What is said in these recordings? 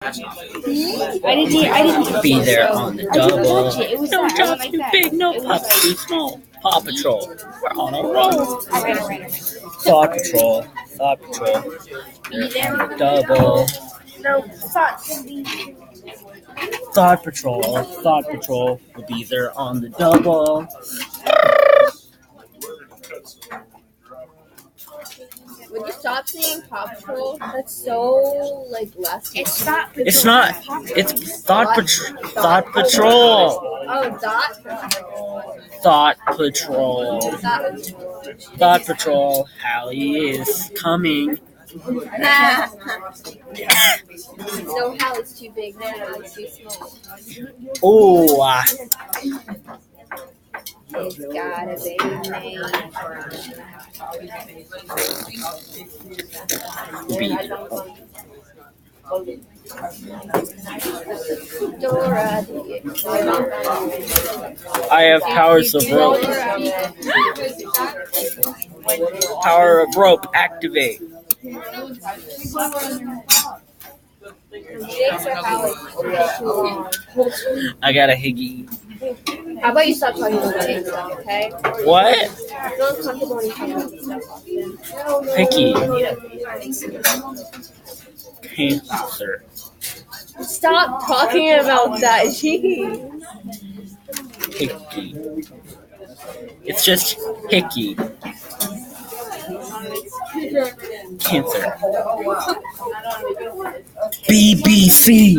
I didn't Be there on the double. touch it. It was No that. jobs Like too that. big, no It was pups too small. Paw Patrol, we're on a roll. Alright. Thought Patrol, they're on the double. No, thoughts can be. Thought Patrol will be there on the double. Would you stop saying Paw Patrol? That's so less. It's not. It's not. It's Thought Patrol. Oh, Dot. Thought Patrol. Thought Patrol. Hallie is coming. Nah. No, Hallie's too big. No, it's too small. Oh, It's got a big name. Dora the Explorer. I have powers of rope. Power of rope activate. Jakes or Hallie? I got a Higgy. How about you stop talking about Jakes, okay? What? I feel uncomfortable when you talk about this stuff often. Picky. Cancer. Stop talking about that, jeez. Hickey. It's just Hickey. Cancer. BBC.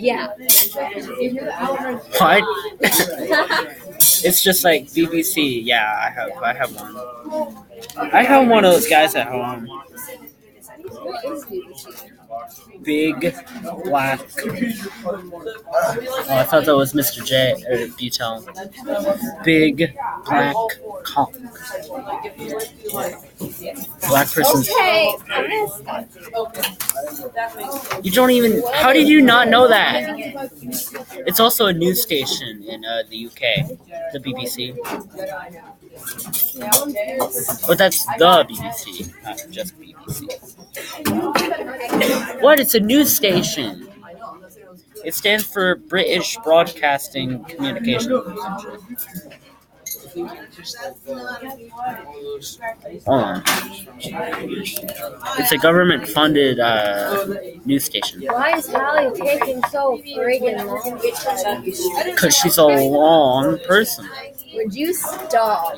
Yeah. What? It's just like BBC. Yeah, I have one. I have one of those guys at home. Big black. Oh, I thought that was Mr. J or Butel. Big black cock. Black person's. Okay. You don't even. How did you not know that? It's also a news station in the UK, the BBC. But that's the BBC, not just BBC. What? It's a news station. It stands for British Broadcasting Communication. Oh. It's a government-funded news station. Why is Hallie taking so friggin' long? Because she's a long person. Would you stop?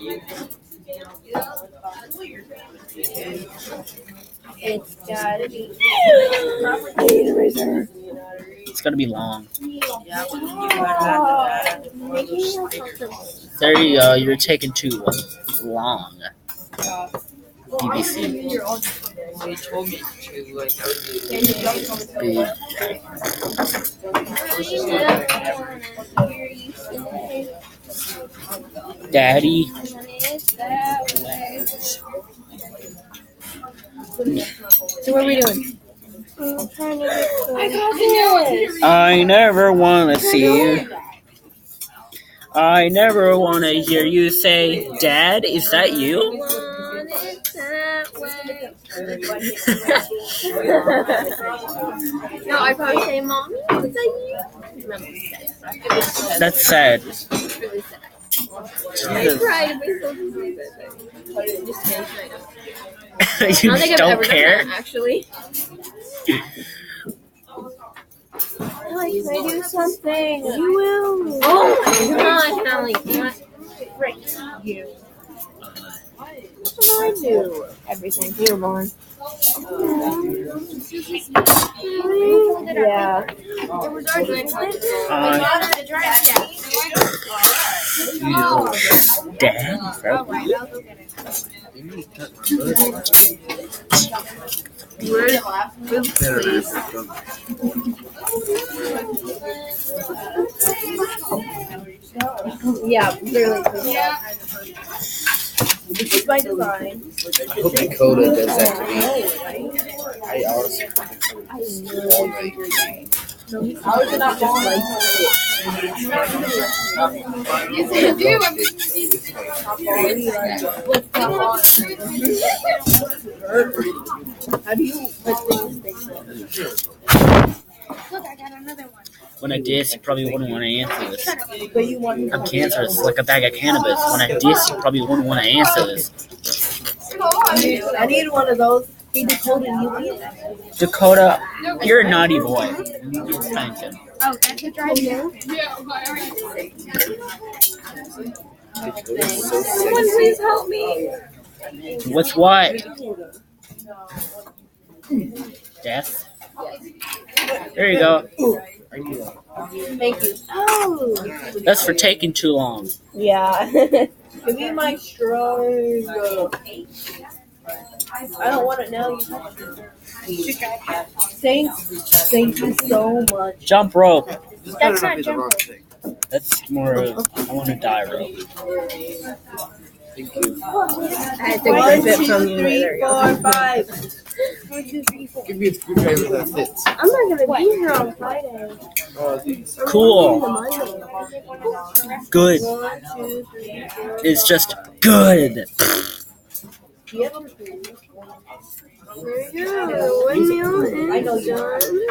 It's gotta be. It's gonna be long. There you go. You're taking too long. BBC. Big. Daddy. So what are we doing? I got this. I never want to see you. I never want to hear you say, Dad, is that you? No, I probably say, Mommy, is that you? That's sad. It's really sad. I cried if I still just say that. Just kidding, I know. You I don't think I've don't ever care? done that, actually. Hallie, can I do something? You will. Oh my god, Hallie. Frick you. What did I do? Everything. You were born. Yeah. Dad? Yeah, literally. This is by design. I hope Dakota does that to me. I honestly all night. How is it not just like yes, I do. How do you put things? When I diss, you probably wouldn't want to answer this. But you want I'm cancerous, like a bag of cannabis. When I diss, you probably wouldn't want to answer this. I need one of those. Hey, Dakota, you need it. Dakota, you're a naughty boy. You need spanking. Oh, that's a drive now? Someone please help me. What's what? Death? There you go. Thank you. Oh. That's for taking too long. Yeah. Give me my straw. I don't want it now. You touched it. Thank you so much. Jump rope. That's not jumping. That's more of, I want to die rope. Thank you. I had to 1, grip it 2, from you. 3, There you go. 4, 5. 1, 2, 3, 4. Give me a screwdriver that fits. I'm not gonna be here on Friday. These. Cool. Good. 1, 2, 3, 4. It's just good. I know you.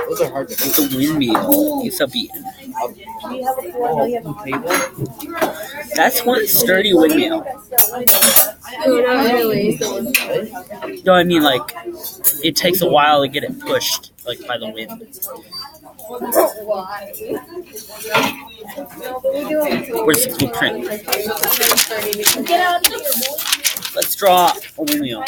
Those are hard to It's a windmill. It's a beat. Do you have a 4? No, you have a 5. table. That's one sturdy windmill. Not really. No, I mean like it takes a while to get it pushed, like by the wind. Where's the blueprint? Get out of here, boy. Let's draw a windmill.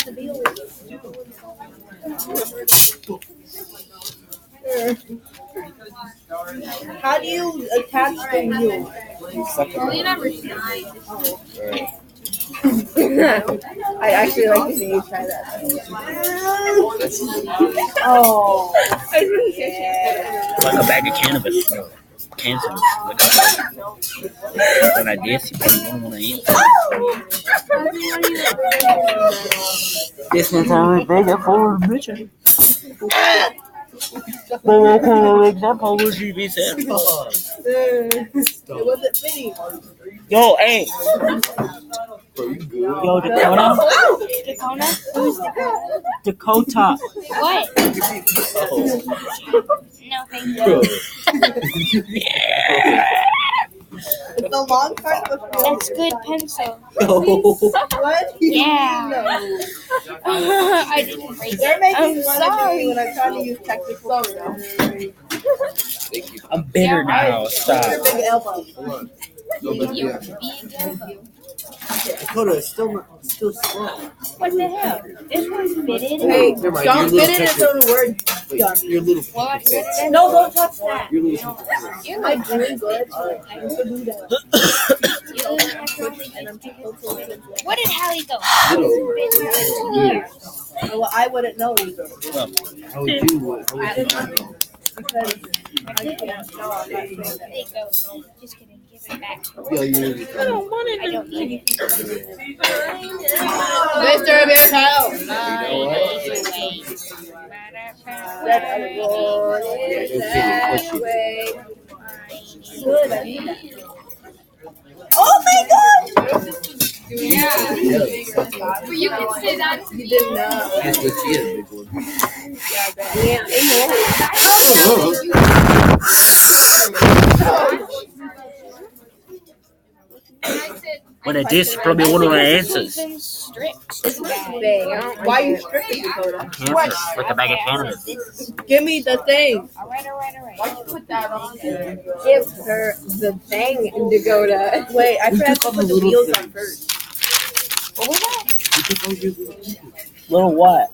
How do you attach the wheel? I'd actually like to see you try that. Oh. Like a bag of cannabis. Cannabis. Like when I diss, you probably wouldn't want to eat. This one's only bigger for a mission. What kind of example would you be saying? It wasn't fitting. Yo, hey. Yo, Dakota. Dakota? Who's Dakota? Dakota. What? No, thank you. It's a long part of the It's good pencil. What? Yeah. No. I didn't break They're it. making I'm fun of me sorry. when I'm trying to use technical terms. Thank you. I'm bitter now. Your Stop. big elbow. Hold on. Go back You're there. big elbow. Dakota, it's still slow. What the hell? This one's fitted. Hey, Never mind, don't your fit little in its own word. Wait, your little Well, I fit it in. No, don't touch that. your little You're I'm like, doing good. You can do that. what did Hallie go? Well, I wouldn't know either. How would you know? Because I can't know. I'm not saying that. There you go. Just kidding. Give it back. Yeah, you I don't need it. Mr. Bear's house. That way. Good, I need that. Oh my god! You can say that. You didn't know. Yes, but she is a big one. When I diss, you probably wouldn't want to answer. Even strict. Why are you stripping, Dakota? Cancer. Like a bag of cannabis. Give me the thing. Alright. Give her the thing, Dakota. Wait, I forgot to put the wheels on first. Little what?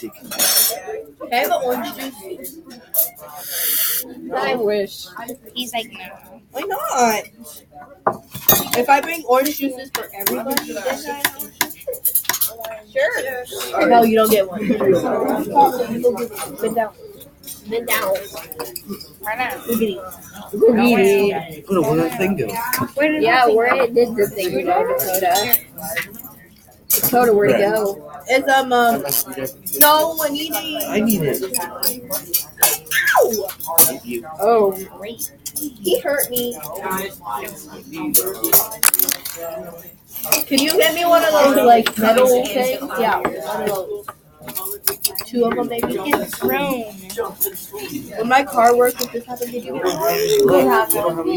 Can I have an orange juice? I wish. He's like, no. Why not? If I bring orange juices for everybody, then sure. No, you don't get one. Sit down. Been down. Why not? Googity. Dakota, where'd that thing go? Yeah, where it did the thing go, Dakota. Dakota, where'd it go? It's no, I need it. I need it. Oh, He hurt me. Can you get me one of those like metal things? Yeah, one of those. 2 of them maybe. It's grown. When my car works, if this happens to you, what happened?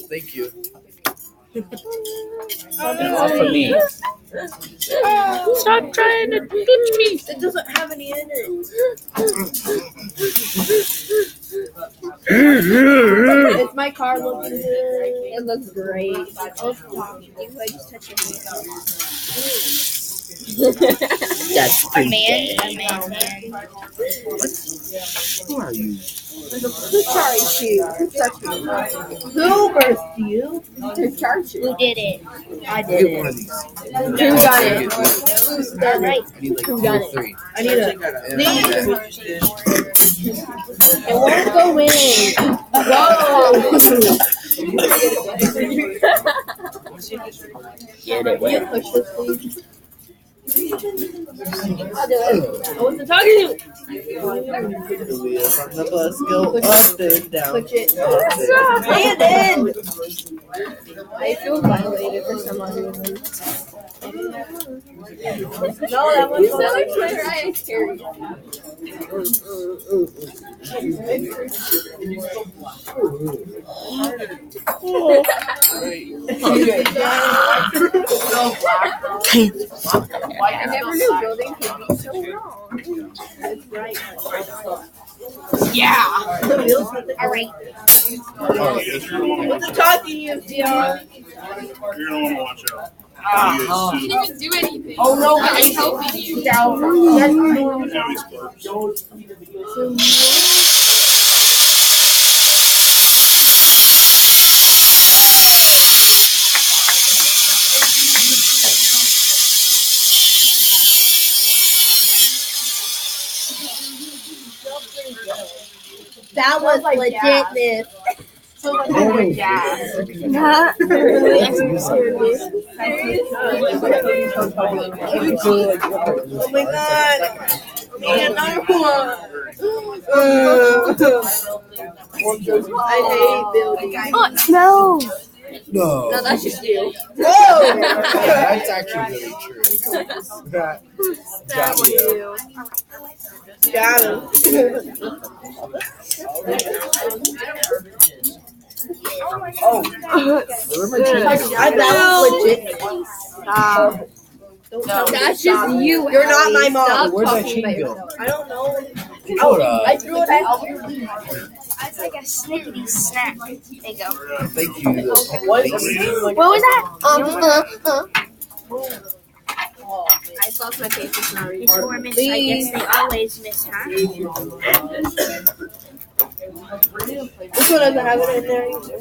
Thank you. Off of me. Stop trying to touch me. It doesn't have any in it. Is my car looking good? It looks great. I was talking to you. I just touched your That's A pretty man. gay. A man's hand. Who are you? Who charged you? Who touched you? Who birthed you? Who charged you? Who did it? I Get did one it. of these. Who got it? Who's done right? I need like Who 2 got or it? 3. I need a. And It won't go in. Get it Can you wet. push this, please? I'll do it. I wasn't talking to you. the wheel from the bus go up and down. Push it. Up and Stand in. I feel violated for some odd reason. No, that one's You sound like Mariah Carey. I never knew building could be so wrong. That's right. Yeah. All right. What's the talking you, CR? You're gonna want to watch out. You didn't even do anything. Oh no, I was helping you. Now he's close. That was legitness. Not really. Oh my god. I need another one. I hate building. Oh, it smells. No. No, that's just you. Whoa! That's actually really true. Got me. Got him. That was legit. Stop. Don't tell me to That's stop. just you. You're not my Hallie. mom. Stop Where'd that talking chain about go? yourself. I don't know. Hold up. I threw it at It's like a snickety snack. There you go. Thank you. What was that? I lost my patience now. It's Mormons, so I guess they always miss, huh? This one doesn't have it in there either.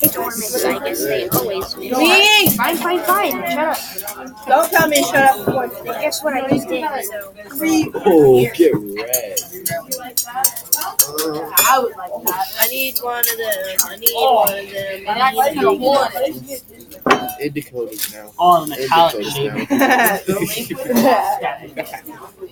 It's Mormons, so I guess they always miss. Me! Fine. Shut up. Don't tell me to shut up before I say it. Guess what I just did, so. Oh, get red. I need one of them. I need one of them. I need one. It decoded now. All in It the couch, decoded baby. now.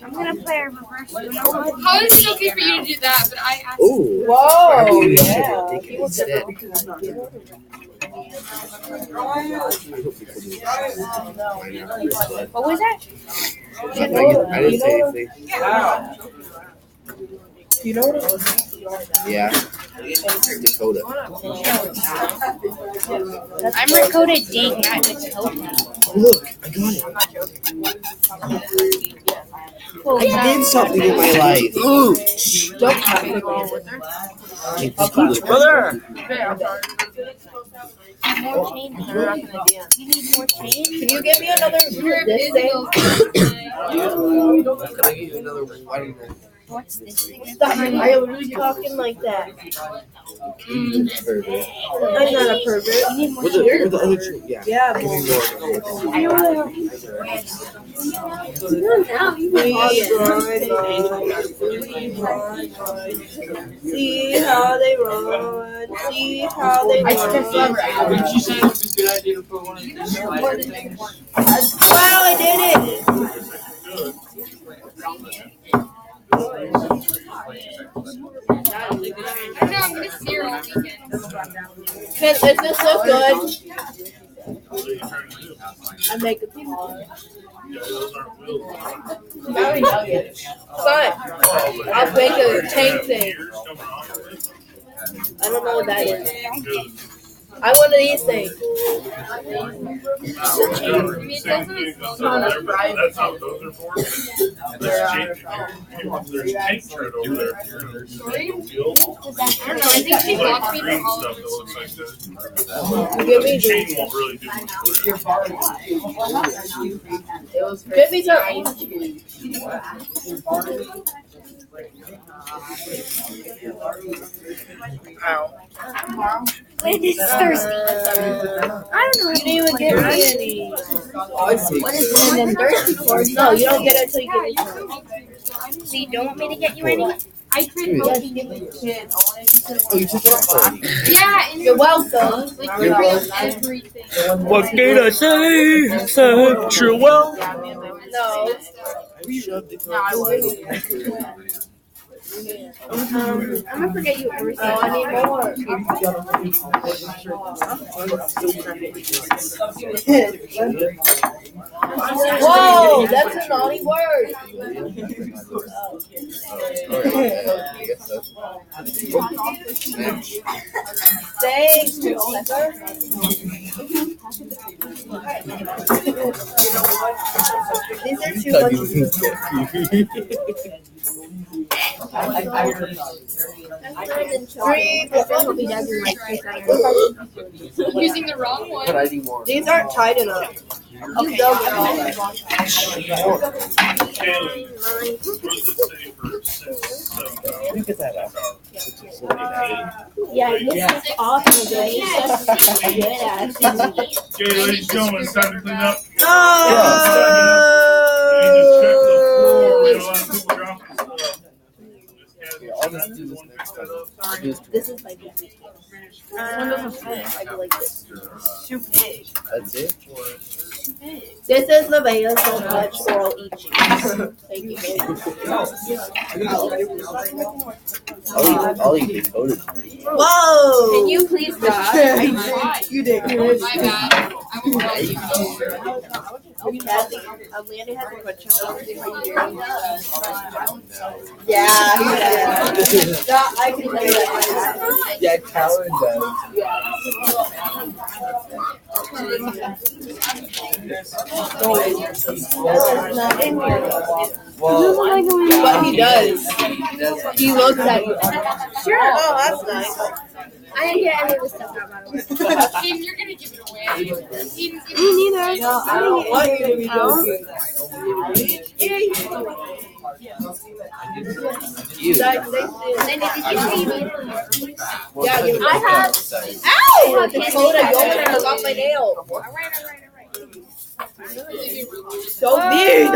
I'm gonna play a reverse Uno. How is it okay for you to do that? But I asked. Ooh. Whoa! Maybe we should Yeah. take it instead. What was that? I didn't say anything. You know what it was? Yeah. Dakota. I'm Dakota Ding, not Dakota. Look, I got it. I did something in my life. Ooh. Don't have anything wrong with her. Brother! More chain. You need more chain? Can you give me another this thing? Can I get you another one? What's this thing? Stop. I was talking like that. Pervert. I'm not a pervert. You need more Where's chain? the other two? Yeah. Yeah, Give me more. See how they run. See how they run. Did you say it was a good idea to put one of these slider things? Wow, I did it. I don't know. I'm gonna see her all weekend. Does this look good? What are you trying to do? I make a pause. Yeah, those aren't wheels. Sorry, nuggets. But I'll make a tank thing. Gears coming off of it. I don't know what that is. I want these things. Same thing goes over there, but that's not what those are for. There's tank tread over there. If you're gonna use the wheel. I don't know. I think she Like lost me green from all stuff of that looks like that. Give me The chain these. won't really do much for it. Give me some. Landon's thirsty. I don't know. You didn't even give me any. What is Landon thirsty for? No, you don't get it until you get it. So you don't want me to get you any? I tried poking. Oh, you took it already. Yeah, and You're welcome. like You're welcome. everything. What can I say except you're well? No. You shoved it. I'm gonna forget you everything. Oh, I need more. Whoa, that's a naughty word. Thanks, Professor. These are too much. Using the wrong one. But I need more. These aren't tight enough. Okay. You get that out. Yeah, this is awesome, dude. He's such a good ass. Okay, ladies and gentlemen, it's time to clean up. No. You need to check the floor. We had a lot of people dropping stuff. I'll just do this next time. This is my baby. I go like this. Too big. That's it? This is Nevaeh so much, or I'll eat you. Thank you, baby. I'll eat decoded. Whoa! Can you please stop? You did. My bad. I won't call you. Landon has a question. Yeah. I can do that. Yeah, Calvin does. Not in here. Well, But he does. he does. He looks at you. Sure. Oh, that's nice. I didn't get any of this stuff out, by the way. Team, you're gonna give it away. Team, Me neither. No, I don't want you to be joking. You. Landon, did you see me? Yeah, you I have. Ow! Dakota, you almost took off my nail. Alright. So mean!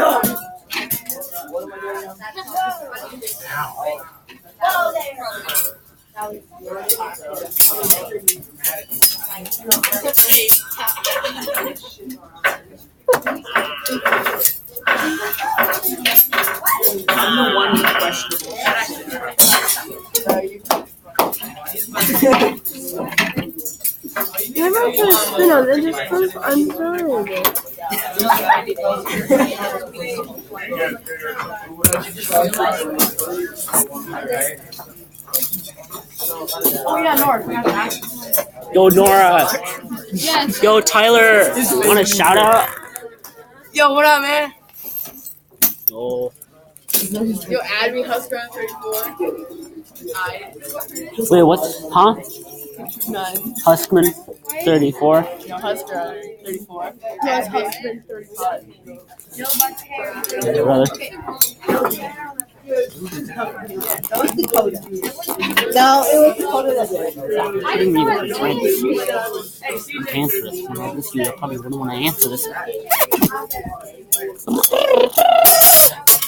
I'm the one who's questionable. You're not gonna spin on it, just put I'm sorry. Oh yeah, Nora. Yo, Nora. yes. Yo, Tyler. Want a shout out? Yo, what up, man? Yo. Yo, add me Husker on 34. Wait, what's, huh? None. Huskman 34. No, Husker on 34. Yes, Husker 35. Brother. That was Dakota. No, it was Dakota that did it. I didn't even explain this. Answer this. You probably wouldn't want to answer this.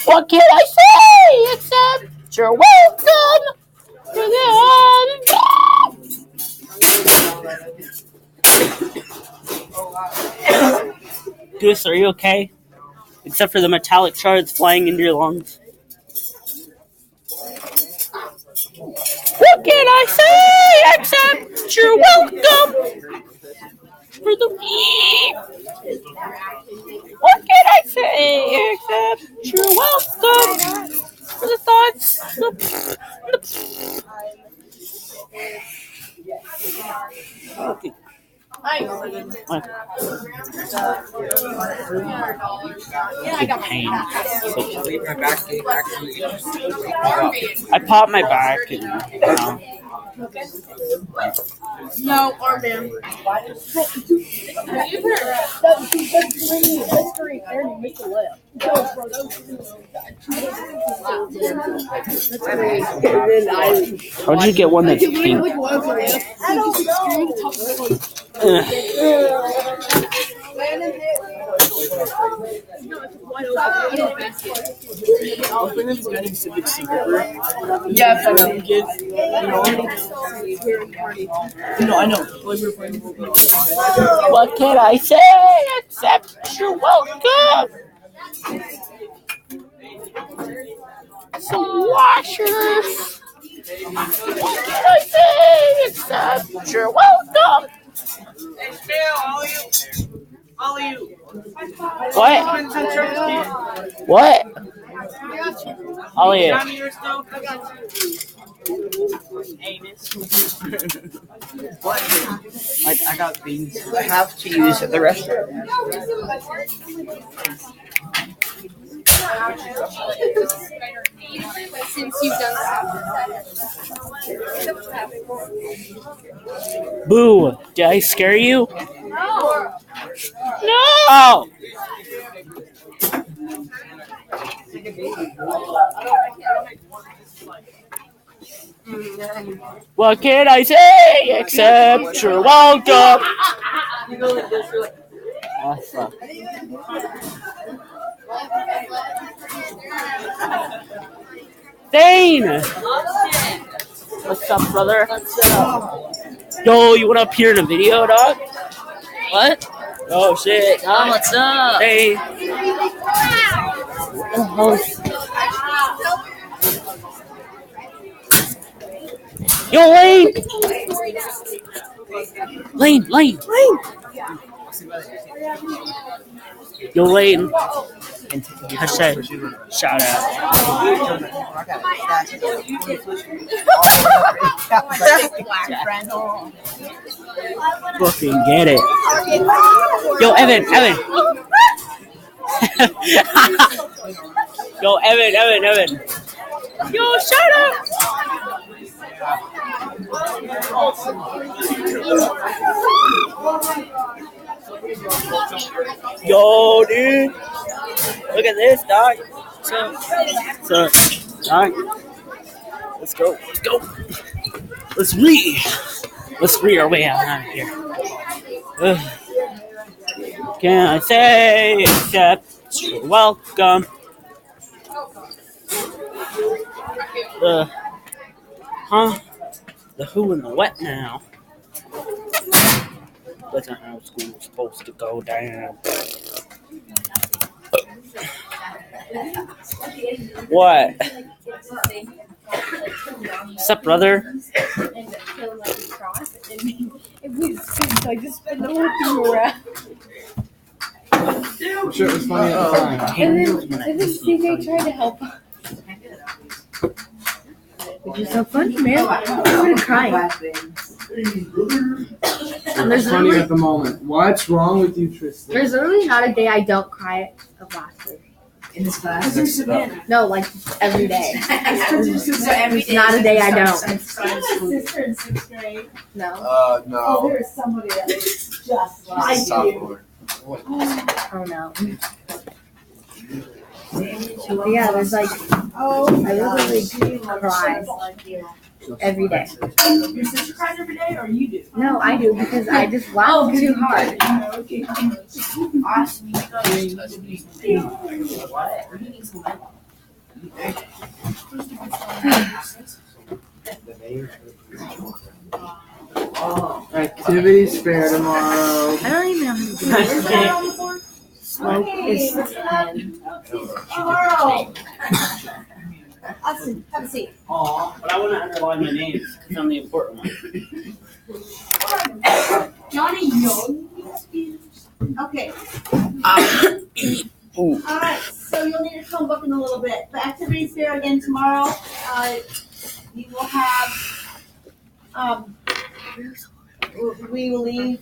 What can I say except you're welcome to the Goose, are you okay? Except for the metallic shards flying into your lungs. What can I say except Except you're welcome for the. What can I say except you're welcome for the thoughts? Okay. Pain. I popped my back and No, armband. how'd you get one that's pink? Yes, I know. I know. What can I say except you're welcome? Some washers. What can I say except you're welcome? Hey, Phil, all of you. What? What? All of you. Johnny, your stove. Amos. What? I got beans. I have to use at the restaurant. Since you've done Boo! Did I scare you? No! What can I say except you're welcome? Oh, fuck. Dane! What's up, brother? Yo, you wanna appear in a video, dog? What? Oh, shit. Oh, what's up? Hey. Yo, Lane! Lane! Yo, Lane. Hashtag shout out. Fucking get it. Yo, Evan. Yo, Evan. Yo, shout out. Yo, dude. Look at this, dog. So, dog. Let's go. Let's re our way out of here. Can I say except you're welcome? The who and the what now? That's not how school's supposed to go down. What? What's up, brother? I just been looking around. Sure, it was funny at the time. And then CJ tried to help. Which is so funny, man. I'm crying. It's funny at the moment. What's wrong with you, Tristan? There's literally not a day I don't cry of laughter. In this class? No, like every day. So every day. Not a day I don't. Sister in 6th grade. No. No. Oh, there is somebody that is just like you. Sophomore. Oh no. Yeah, there's like I literally cry every day. Your sister cries every day, or you do? No, I do because I just laugh too hard. Okay. Awesome. Activities fair tomorrow. I don't even know how to do it. Smoke is 10. Carl! Austin, have a seat. But I want to underline my names because I'm the important one. Johnny Young. Okay. Ooh. All right. So you'll need a Chromebook in a little bit. The activities fair again tomorrow. You will have. We will leave.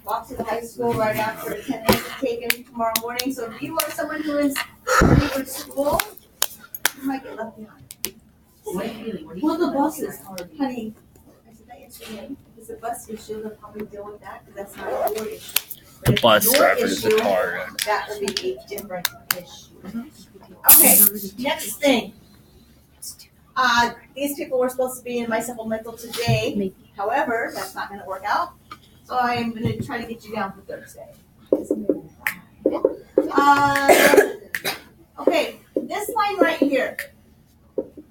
Walk to the high school right after attendance is taken tomorrow morning. So if you are someone who is ready for school, you might get left behind. Well, the buses, honey. I said that yesterday. If it's a bus issue, they'll probably deal with that because that's not your issue. But The if bus it's your driver's issue, retarded. that would be a different issue. Okay, next thing. These people were supposed to be in my supplemental today. However, that's not gonna work out. So I'm gonna try to get you down for Thursday. Okay, this line right here.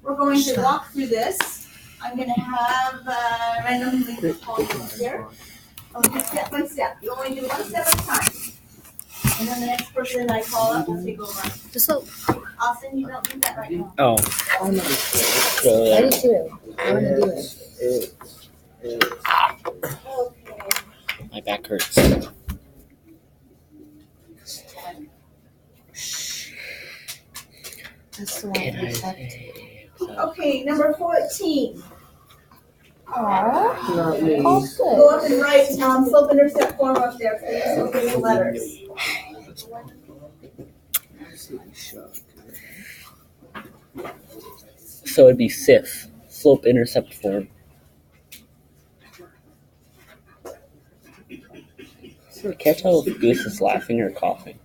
We're going to walk through this. I'm gonna have randomly call you here. I'll do step by step. You only do one step at a time. And then the next person I call up will take over. Just look. Austin, you don't do that right now. Oh. I So, do too. I want to do it. Okay. my back hurts. That's the one Can I we checked. say? Okay, number 14. Aww. Not me. Oh, good. Go up and write slope intercept form up there, please. Look at the letters. So it'd be SIF, slope intercept form. Can't tell if Goose is laughing or coughing.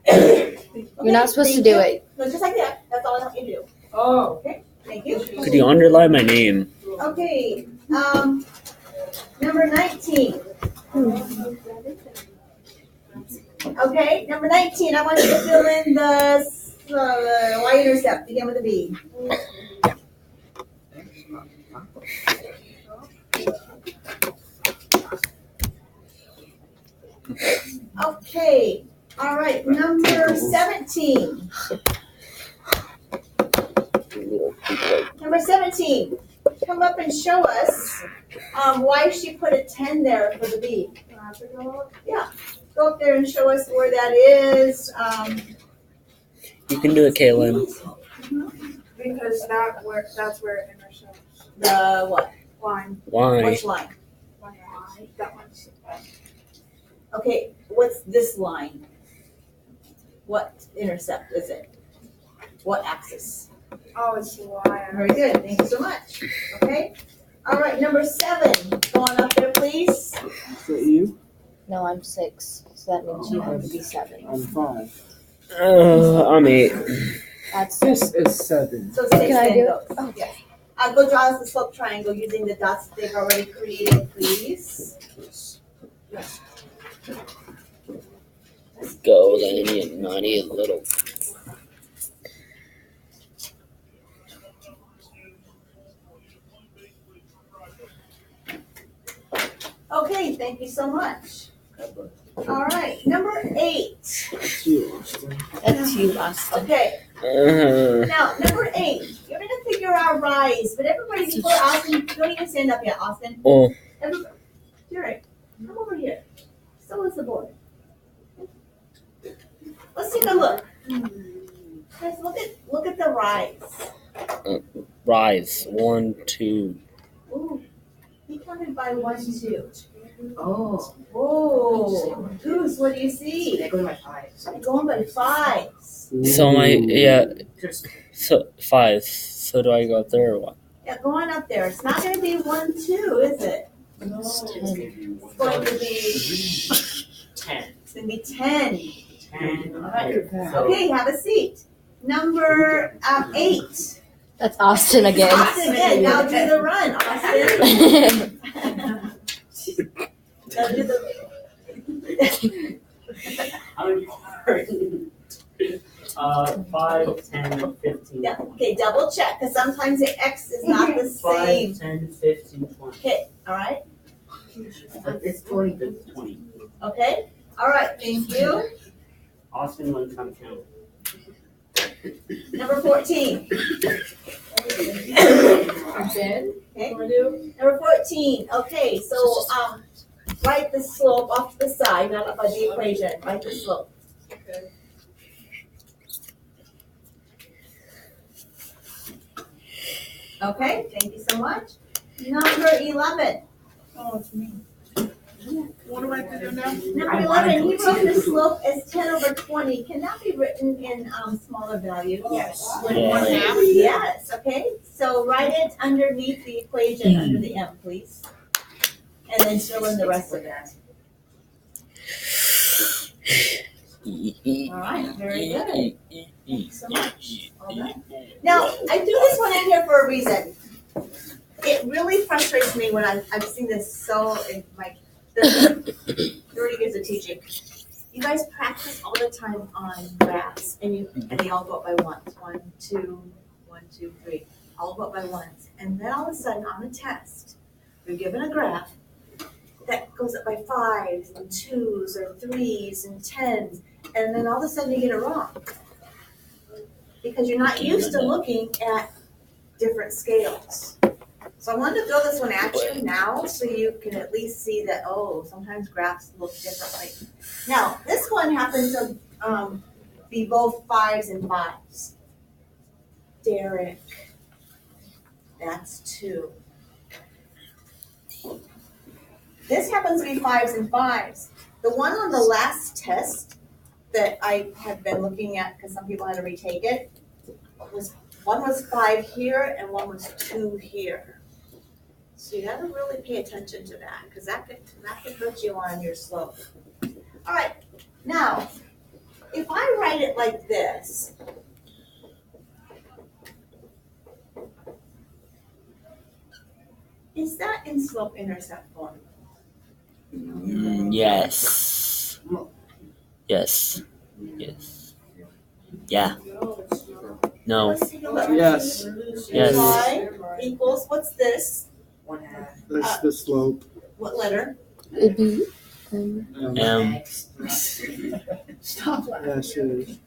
You're not supposed to do it. No, just like that. That's all I want you to do. Oh. Okay, thank you. Could you underline my name? Okay, number 19. Okay, number 19, I want you to fill in the y-intercept, begin with a B. Okay, all right, number 17. Number 17, come up and show us why she put a 10 there for the B. Yeah, go up there and show us where that is. You can do it, Kaylin. Because that's where it intersects. The what? Line. Why? Which line? That one's. Okay, what's this line? What intercept is it? What axis? Oh, it's the line. Very good, thank you so much. Okay, all right, number 7, go on up there, please. Is that you? No, I'm 6. So that means you have to be 7. I'm 5. I'm 8. That's This is 7. So 6 Can I then do it? goes. Oh. Yes. Go draw us the slope triangle using the dots that they've already created, please. Go then, you naughty little. Okay, thank you so much. All right, number 8. That's you, Austin. That's you, Austin. Okay, now number 8. You're gonna figure out rise, but everybody before Austin, don't even stand up yet, Austin. Oh. Everybody, you're right. Come over here. So is the board. Let's take a look. Guys, look at the rise. Rise. 1, 2. Ooh, he counted by 1, 2. Oh. Oh, Goose, what do you see? They're going by 5s. They're going by 5s. So so 5. So do I go up there or what? Yeah, go on up there. It's not going to be 1, 2, is it? It's 10. It's going to be 10. It's going to be 10. 10. All right. Okay, have a seat. Number 8. That's Austin again. Austin again. Now do the run, Austin. Now do the. How many are 5, 10, 15. Yeah, okay, double check because sometimes the X is not the same. 5, 10, 15, 20. Okay, all right. It's 20 to 20. Okay, all right. Thank you. Austin learned how to count. Number 14. Okay. Number 14. Okay, so write the slope off to the side, not up by the equation. Write the slope. Okay, thank you so much. Number 11. Oh, it's me. What do I have to do now? Number 11, he wrote the slope as 10 over 20. Can that be written in smaller values? Yes. Yes, okay. So write it underneath the equation under the M, please. And then fill in the rest of it. All right, very good. Thanks so much. All done. Now, I threw this one in here for a reason. It really frustrates me when I've seen this so in my 30 years of teaching. You guys practice all the time on graphs, and they all go up by ones. 1, 2, 1, 2, 3. All go up by ones. And then all of a sudden on a test, you're given a graph that goes up by 5s and 2s or 3s and 10s, and then all of a sudden you get it wrong. Because you're not used to looking at different scales. So I wanted to throw this one at you now so you can at least see that, oh, sometimes graphs look differently. Now, this one happens to be both 5s and 5s. Derek, that's 2. This happens to be 5s and 5s. The one on the last test that I have been looking at, because some people had to retake it, one was 5 here and one was 2 here. So you have to really pay attention to that, because that could hurt you on your slope. All right, now, if I write it like this, is that in slope-intercept form? Yes. Yes. Yes. Yeah. No. Let's take a look. Yes. Yes. Y equals, what's this? That's the slope. What letter? It'd be Stop laughing. Yes, it is.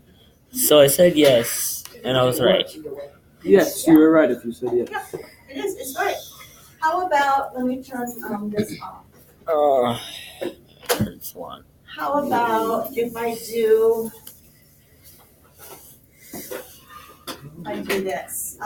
So I said yes, and I was right. Yes, you were right if you said yes. Yeah, it is, it's right. How about, let me turn this off. Hurts one. How about if I do this?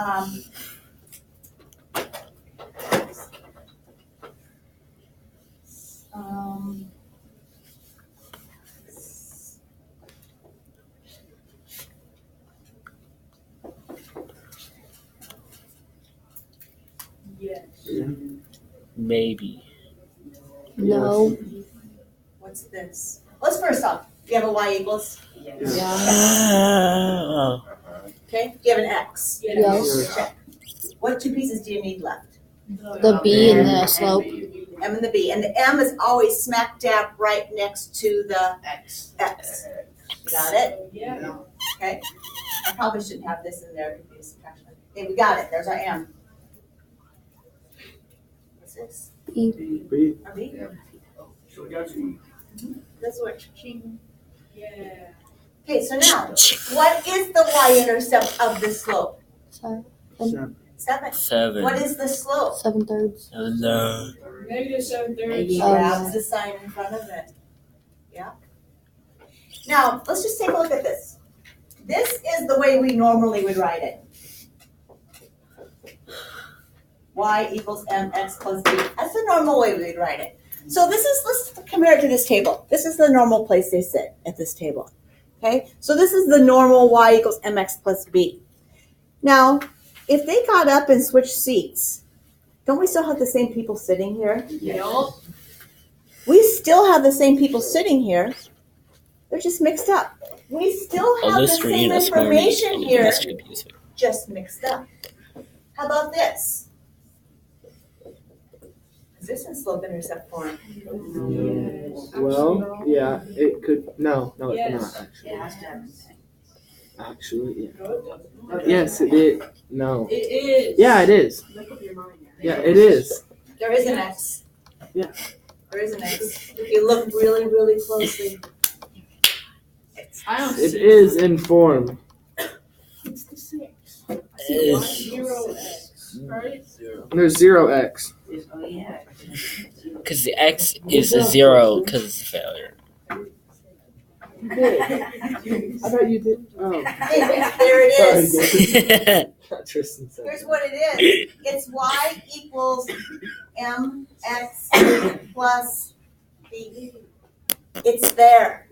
Maybe. no. What's this? Let's first off, do you have a y equals? Okay, do you have an x? Yes. Check. What 2 pieces do you need left? The B and the slope. M and the B, and the M is always smack dab right next to the X. Got it? Yeah. Okay. I probably shouldn't have this in there. Okay, we got it. There's our M. What's this? B. Our B? This one. Yeah. Okay, so now, what is the y-intercept of this slope? 7. 7. 7. What is the slope? 7/3. And Negative 7/3. Grabs the sign in front of it. Yeah. Now, let's just take a look at this. This is the way we normally would write it. Y equals mx plus b. That's the normal way we'd write it. So let's compare it to this table. This is the normal place they sit at this table. Okay, so this is the normal y equals mx plus b. Now, if they got up and switched seats, don't we still have the same people sitting here? Yep. We still have the same people sitting here. They're just mixed up. We still have the same information here, just mixed up. How about this? Is this in slope-intercept form? Well, yeah, it could. No, it's Yes. not actually. Yeah. Yes, it is. No. It is. Yeah, it is. Yeah, it is. There is an X. Yeah. There is an X. If you look really, really closely. I don't It see is in form. It's the 6. There's 0x. Because the X is a 0 because it's a failure. I thought you did. Oh. There it is. Tristan said. Here's what it is. It's y equals mx plus b. It's there.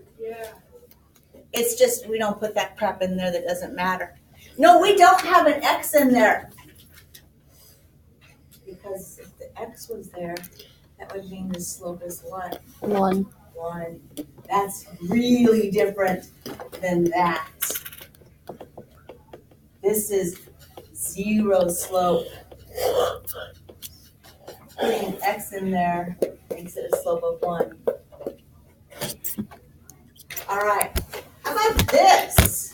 It's just we don't put that crap in there that doesn't matter. No, we don't have an x in there. Because if the x was there, that would mean the slope is what? 1. 1. That's really different than that. This is 0 slope. Putting an x in there makes it a slope of 1. All right. How about this?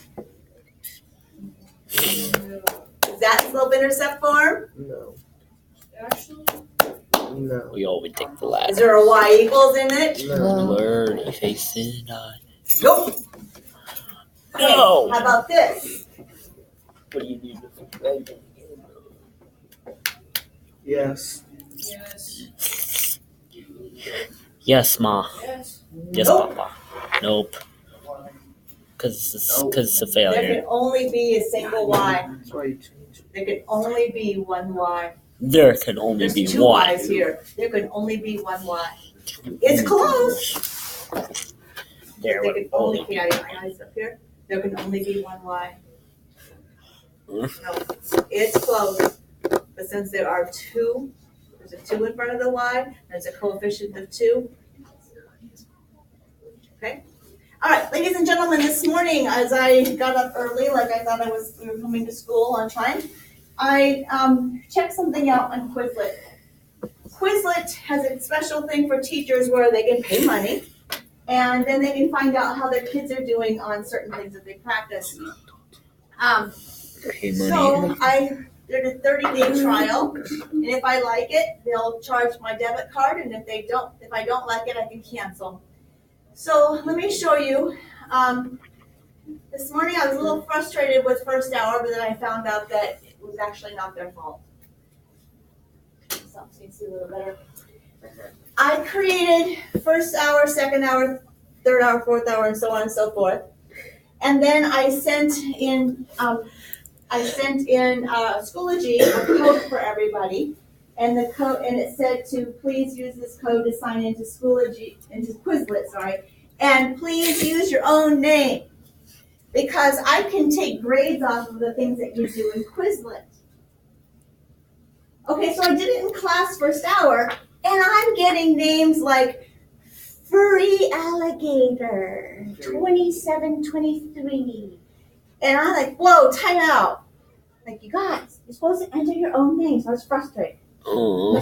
Is that slope intercept form? No. Actually, No. We always take the Is last. there a y equals in it? No. Blurry facing eye. Nope. Okay, No. how about this? What do you do? Yes. yes. Yes, Ma. Yes. Yes, Nope. Papa. Nope. Because it's a There failure. can only be a single y. That's why you changed it. There can only be one y. There can only There's be 2 one. y's here. There can only be one y. It's There close. There would can only be eyes up here. There can only be one y. No, it's close. But since there are 2, there's a 2 in front of the y. There's a coefficient of 2. Okay. All right, ladies and gentlemen, this morning as I got up early, like I thought we were coming to school on time, I checked something out on Quizlet. Quizlet has a special thing for teachers where they can pay money, and then they can find out how their kids are doing on certain things that they practice. Pay money. So I did a 30-day trial, and if I like it, they'll charge my debit card, and if I don't like it, I can cancel. So let me show you. This morning I was a little frustrated with first hour, but then I found out that it was actually not their fault. So you can see a little better. I created first hour, second hour, third hour, fourth hour, and so on and so forth. And then I sent in Schoology a code for everybody. And the code, and it said to please use this code to sign into Schoology, into Quizlet, and please use your own name, because I can take grades off of the things that you do in Quizlet. Okay, so I did it in class first hour, and I'm getting names like Furry Alligator 2723, and I'm like, whoa, time out! Like, you guys, you're supposed to enter your own name, so I was frustrated. Oh.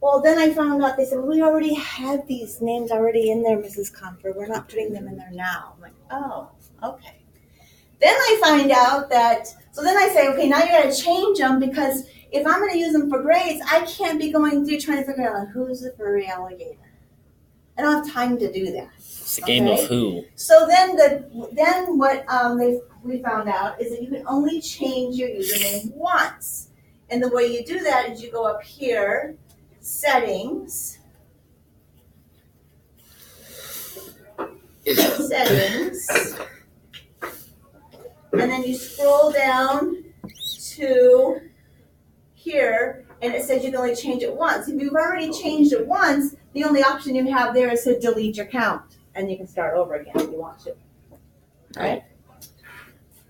Well, then I found out, they said, well, we already had these names already in there, Mrs. Comfort. We're not putting them in there now. I'm like, oh, okay. Then I find out that, so then I say, okay, now you got to change them, because if I'm going to use them for grades, I can't be going through trying to figure out who's the furry alligator. I don't have time to do that. It's a game of who. So then what we found out is that you can only change your username once. And the way you do that is you go up here, settings, and then you scroll down to here, and it says you can only change it once. If you've already changed it once, the only option you have there is to delete your account, and you can start over again if you want to. Right?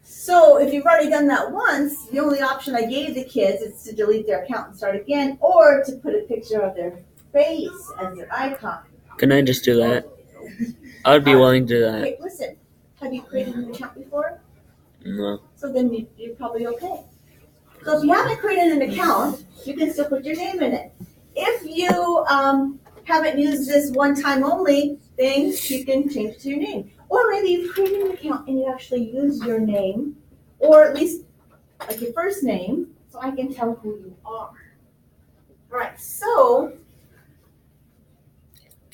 So if you've already done that once, the only option I gave the kids is to delete their account and start again, or to put a picture of their face as their icon. Can I just do that? I would be willing to do that. Wait, listen. Have you created an account before? No. So then you're probably okay. So if you haven't created an account, you can still put your name in it. If you haven't used this one-time only thing, you can change it to your name. Or maybe you've created an account and you actually use your name, or at least like your first name, so I can tell who you are. All right, so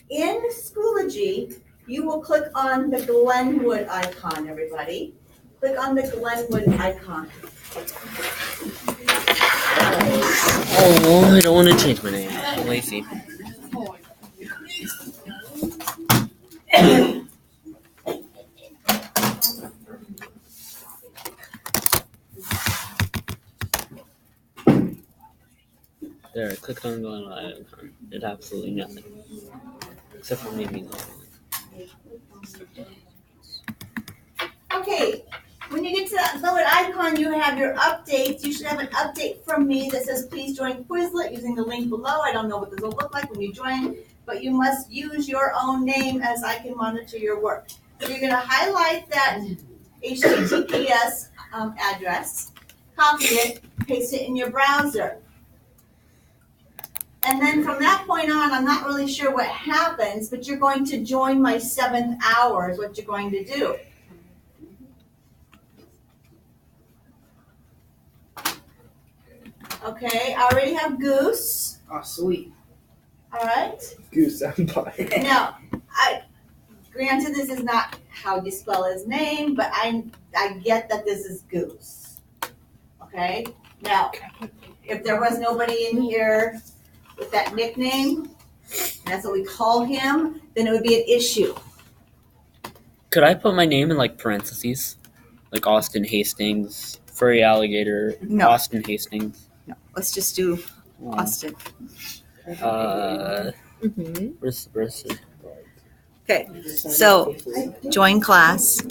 in Schoology, you will click on the Glenwood icon, everybody. Click on the Glenwood icon. Oh, I don't want to change my name. I'm lazy. There, I clicked on the icon. Did absolutely nothing. Except for naming the Okay, when you get to that Glenwood icon, you have your updates. You should have an update from me that says, please join Quizlet using the link below. I don't know what this will look like when you join, but you must use your own name as I can monitor your work. So you're gonna highlight that HTTPS address, copy it, paste it in your browser. And then from that point on, I'm not really sure what happens, but you're going to join my 7th hour is what you're going to do. Okay, I already have Goose. Oh, sweet. All right. Goose Empire. Now, granted, this is not how you spell his name, but I get that this is Goose. Okay. Now, if there was nobody in here with that nickname, that's what we call him, then it would be an issue. Could I put my name in like parentheses? Like Austin Hastings, furry alligator, No. Austin Hastings. No, let's just do Austin. Where's the Okay, so join class.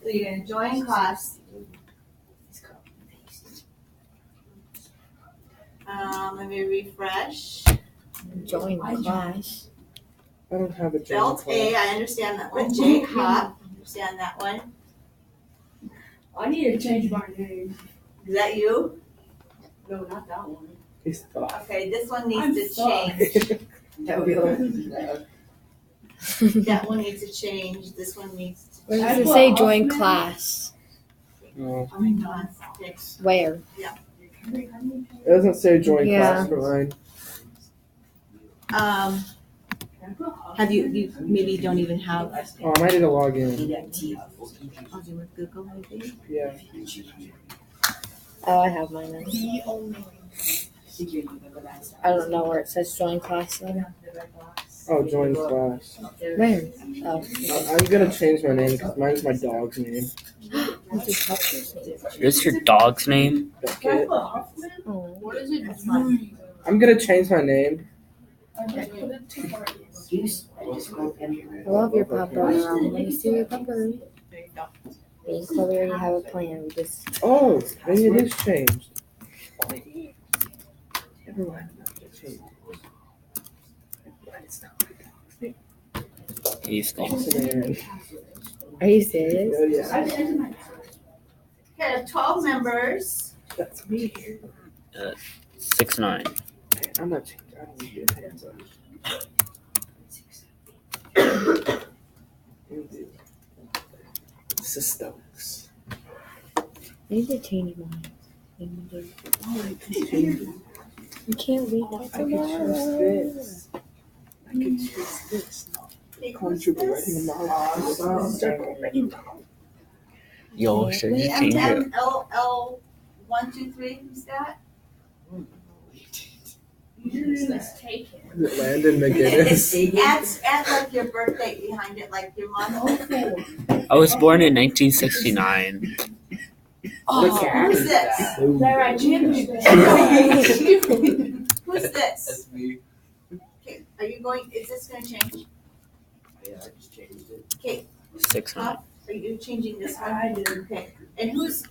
So you're gonna join class. Let me refresh. Join class. I don't have a Belt A, I understand that one. J Hop, understand that one. I need to change my name. Is that you? No, not that one. He's thought. Okay, this one needs I'm to sorry. change. That would be like, That one needs to change. This one needs to Where I does it put say join Hoffman. class? No, join class. Okay. Where? it doesn't say join Yeah. class for mine. Have you maybe don't even have, Oh, I might need to log in. I'll do with Google maybe? Yeah. Oh, I have mine then. I don't know where it says join class then. Oh, join class. Where? Oh. I'm gonna change my name because mine's my dog's name. Is your dog's name? Okay. Oh. What is it? I'm gonna change my name. Goose. I just called him. I love your pupper. Let me see your pupper. Me and Chloe already have a plan. We just Oh, maybe it is changed. Never mind. It changed. It's not my dog's name. Hastings. Are you serious? Oh, yeah. Okay, I have 12 members. That's me. 6'9". I'm not changing. I don't need your hands up. Systems. I need to change mine. You can't read that I could choose this. I could choose this. Contribute writing a novel. Yo, should you change it? MMLL123, who's that? Let's take it. Is it Landon McGinnis? Add like your birth date behind it, like your month. I was born in 1969. Oh, who's this? There, I changed Who's this? That's me. Okay, are you going, is this gonna change? Yeah, I just changed it. Okay, 6'9". are you changing this one? I do. Okay, and who's?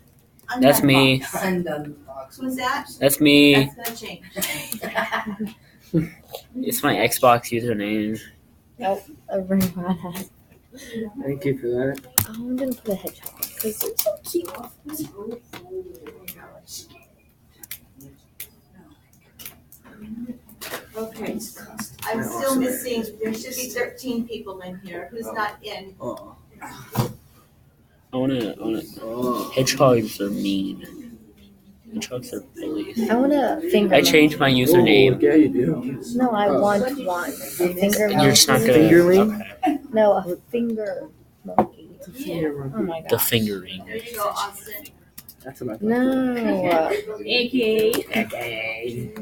That's me. I'm done. Who's that? That's me. That's gonna change. It's my Xbox username. Everyone has. Thank you for that. I'm gonna put a hedgehog because they're so cute. Okay, I'm still missing, there should be 13 people in here. Who's not in? Oh. I wanna. Hedgehogs are mean. Hedgehogs are bullies. I want a finger. I changed my username. Oh, yeah, you do. No, I want one. A finger And you're just not monkey. gonna. Fingerling? Okay. No, a finger monkey. The finger Oh monkey. my The gosh. fingering. There you go, Austin. That's what I thought. No. Okay.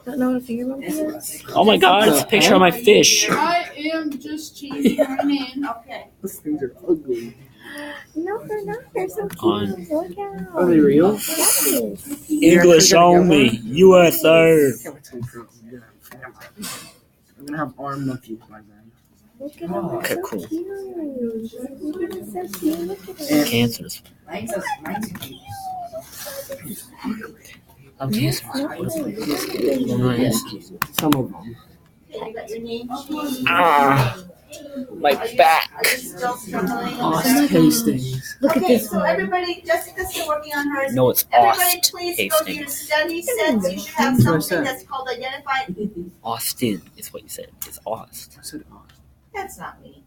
Don't know what a finger monkey is? Oh my god, it's a picture of my fish. I am just changing my name. Okay. Those things are ugly. No, they're not. They're so cute. On. Look out. Are they real? Yes. English only. USA. I'm gonna have arm monkeys by then. Look at them. Okay, So cool. cute. Look at so cute. Look at them. Cancers. I'm cancer. Some of them. Okay, you got your name changed. Ah, my back. Are you still struggling? Ost Hastings. Look at Okay, this so one. everybody, Jessica's still working on hers. No, it's Everybody, Aust please go to your Hastings. study sets. You should have That's what I something said. that's called identify. Austin is what you said. It's Aust. I said Ost. That's not me.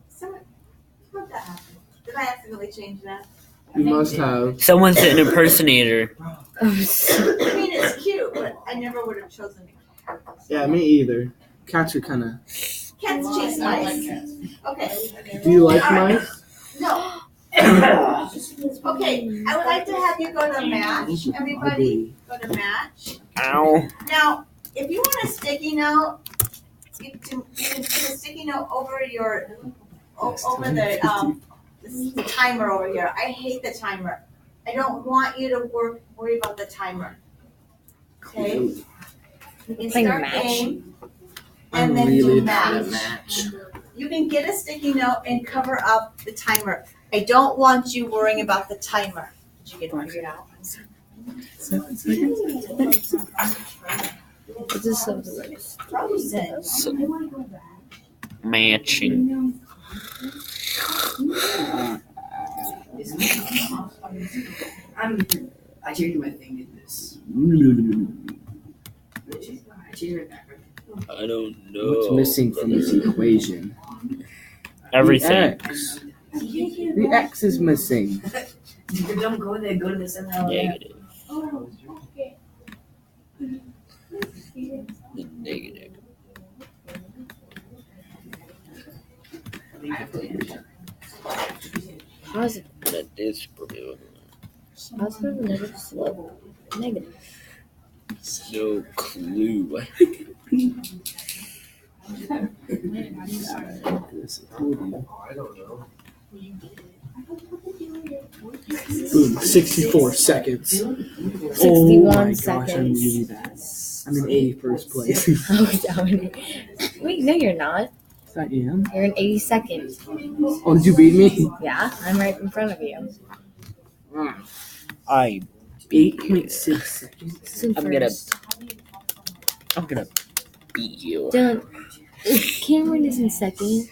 Someone, what the happened? Did I accidentally change that? You must have. Someone's an impersonator. I mean, it's cute, but I never would have chosen it. Yeah, me either. Cats are kind of. Cats chase mice. Okay. Do you like All right. mice? No. Okay, I would like to have you go to match. Everybody, go to match. Ow. Now, if you want a sticky note, you can put a sticky note over your over the timer over here. I hate the timer. I don't want you to worry about the timer. Okay? You can Playing start match? game I'm and then really do bad at match. match. You can get a sticky note and cover up the timer. I don't want you worrying about the timer. Did you get it figured out? 7 seconds? What is something? Frozen. Matching. I changed my thing in this. I changed my background. I don't know. What's missing from this equation? Everything. The X. The X is missing. Don't go there, go to the somehow. Negative. Negative. How's it? That is probably How's it negative slope? Negative. no clue. Boom, 64 seconds. 61 Oh my gosh, I'm seconds. really bad. I'm in 81st place. Oh, down. Wait, no, you're not. I am. You're in 82nd. Oh, did you beat me? Yeah, I'm right in front of you. I 8.6 seconds. Who's in I'm gonna- first? I'm gonna beat you. Done. Cameron is in second.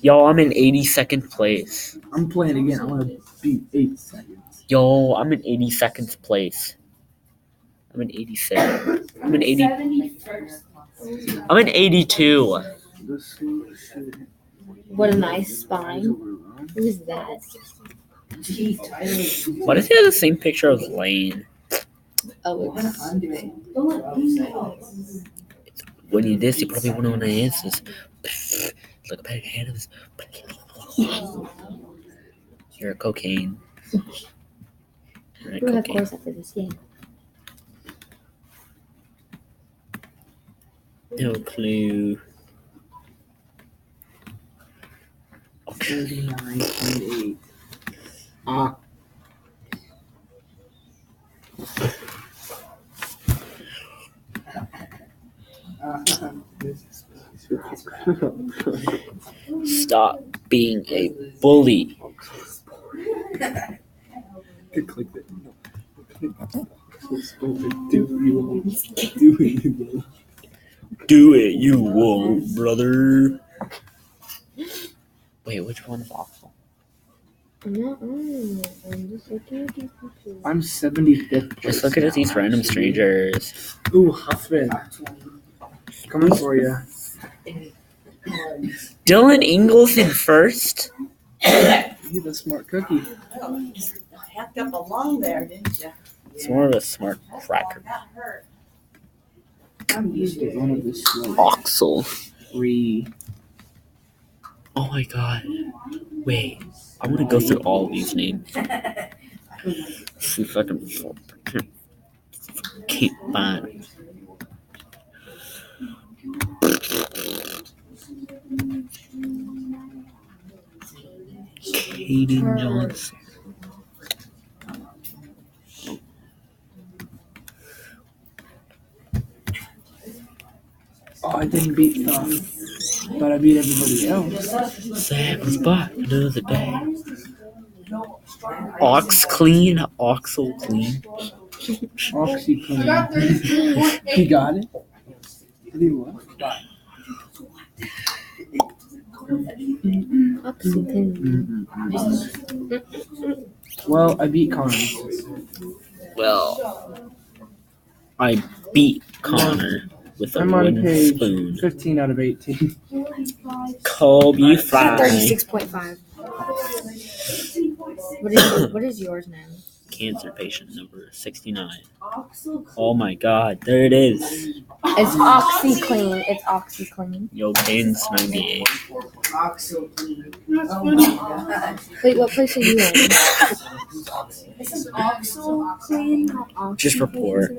Yo, I'm in 82nd place. I'm playing again. I want to beat 8 seconds. Yo, I'm in 82nd place. I'm in 87. I'm in 80. 71st. I'm in 82. What a nice spine. Who is that? Why does he have the same picture of Lane? Oh, it's When you this, you probably won't know what the answer is. Look at your hands. You're a cocaine. You're a we'll have cocaine. course after this game. No clue. 39.8. Ah. Stop being a bully. Click that. Do it. Do it, you won't, brother. Wait, which one's awful? I'm just looking at these pictures. I'm 75th place. Just looking at these random strangers. Ooh, Huffman. Coming for you. Dylan Ingles in first? He's a smart cookie. Oh, just hacked up a lung there, didn't you? It's more of a smart cracker. That hurt. I'm used to one of this slow. Oxel. 3. Oh my god. Wait. I want to go through all of these names. See if I can keep mine. Katie Johnson. Oh, I didn't beat Tom, but I beat everybody else. Sam is back another day. Ox clean, Oxel clean. OxyClean. He got it? Did he what? Well, I beat Connor. Well, I beat Connor with a I'm on wooden page spoon. 15 out of 18. Kobe Fry. 36.5. What is yours now? Cancer patient number 69. Oh my god, there it is. It's OxyClean. It's OxyClean. Yo, Kane's 98. OxyClean. Oh my god. Wait, what place are you in? This is OxyClean. Just report.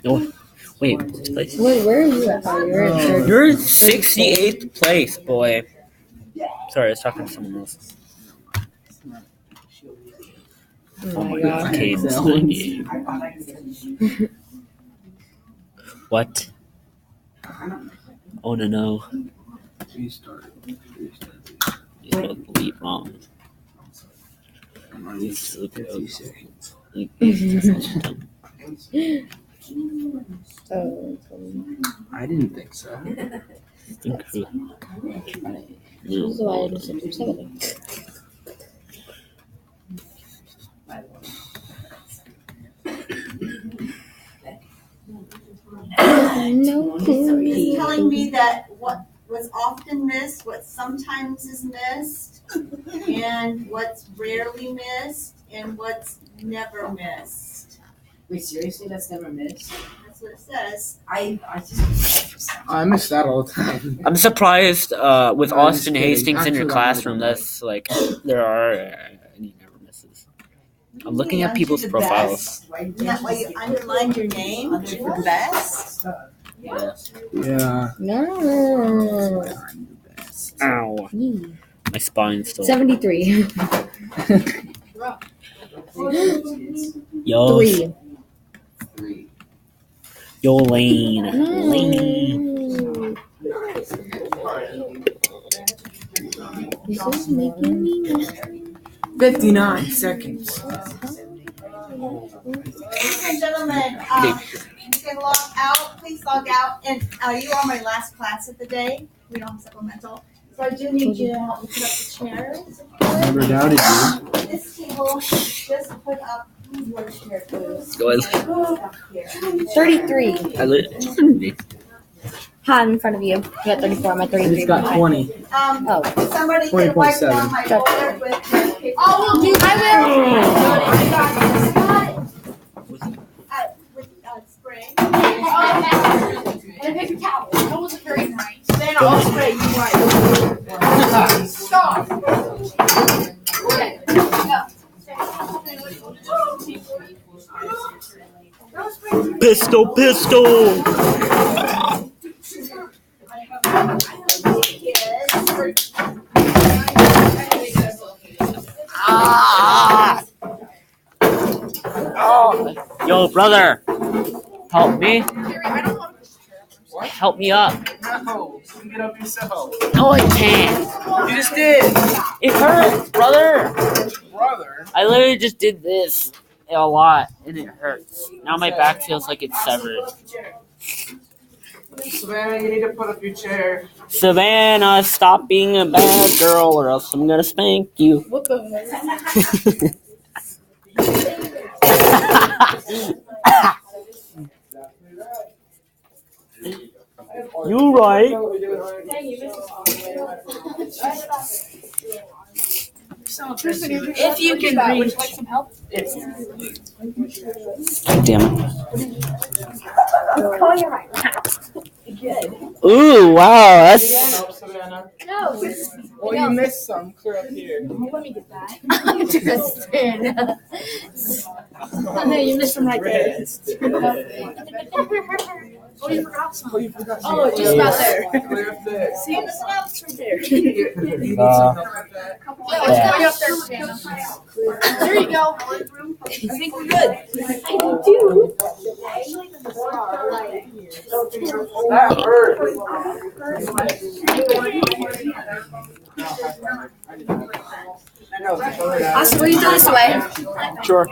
No, wait, what's the place? Wait, where are you at? Oh, you're in third. You're in 68th place, boy. Sorry, I was talking to someone else. Oh my god, Kane's 98. What? Oh no. Restart. You don't believe wrong. It's 50 seconds. Oh, I didn't think so. Think who? this is why I just said 70. No He's telling me that what was often missed, what sometimes is missed, and what's rarely missed, and what's never missed. Wait, seriously? That's never missed? That's what it says. I just. I miss that all the time. I'm surprised with I'm just Austin kidding. Hastings in your Actually, classroom. That's like there are any never misses. I'm looking at people's profiles. Isn't that why you underlined your name? The best? Yeah. Yeah. No. Ow. My spine's still. 73. Yo. 3. Yo, Lane. Lane. This is making me mad. 59 seconds. Ladies and gentlemen, you can log out. Please log out. And you are my last class of the day. We don't have supplemental. So I do need you to help me put up the chairs. Never doubted you. This table, just put up your chair, please. Go ahead. Here. 33. I lit. Hi, I'm in front of you. You got 34. I'm at 33. He's got 20. Oh. Somebody can wipe 20.7. down my folder with your paper. Oh, we'll do. I will. With spray. And a paper towel. That wasn't very nice. Then I'll spray you white. Stop. Okay. Pistol. Ah! Oh. Yo, brother, help me. Help me up. No, you can get up yourself. No, I can't. You just did. It hurts, brother. Brother. I literally just did this a lot, and it hurts. Now my back feels like it's severed. Savannah, you need to put up your chair. Savannah, stop being a bad girl, or else I'm gonna spank you. What the heck? You right. If you can read. Would you like some help? Damn it. Oh, you're right. Ooh, wow, that's Oh, you missed some. Clear up here. Let me get that. Tristan. No, you missed some right there. Oh, you forgot some. Oh, you forgot some. Oh, just about there. Clear up there. See, the snap's right there. You need some help with that? Yeah, it's way up there, Shanna. There you go. I think we're good. I do. That hurt. Austin, will you throw this away? Sure.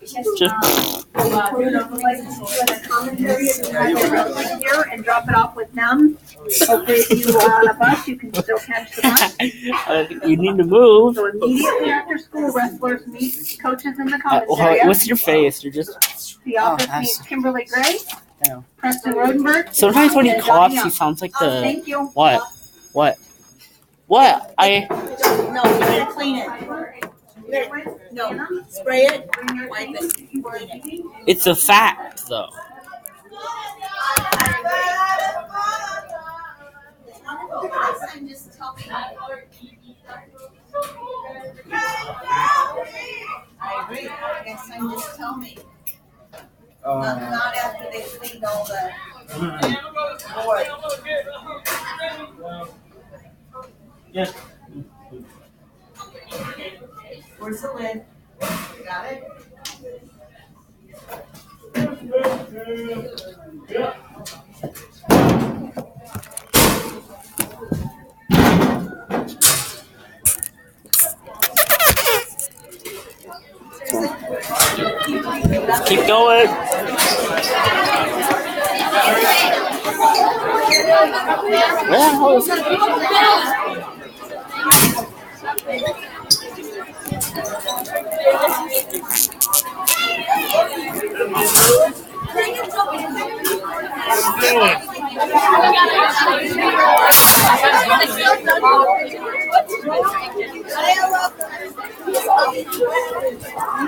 Here and drop it off with them. Hopefully, if you are on a bus, you can still catch the bus. You need to move. So immediately after school, wrestlers meet coaches in the commons area. What's your face? You're just. The office meets Kimberly Gray, Yeah. Preston Rodenberg. Sometimes when he and coughs, Johnny he sounds like the. Thank you. What? What? What? No, you gotta clean it. No, spray it, wipe it, clean it. It's a fact, though. Just tell me. I agree. Next time, just tell me. Not after they cleaned all the board. Yes. Where's the lid? Got it? Keep going. Where the hell is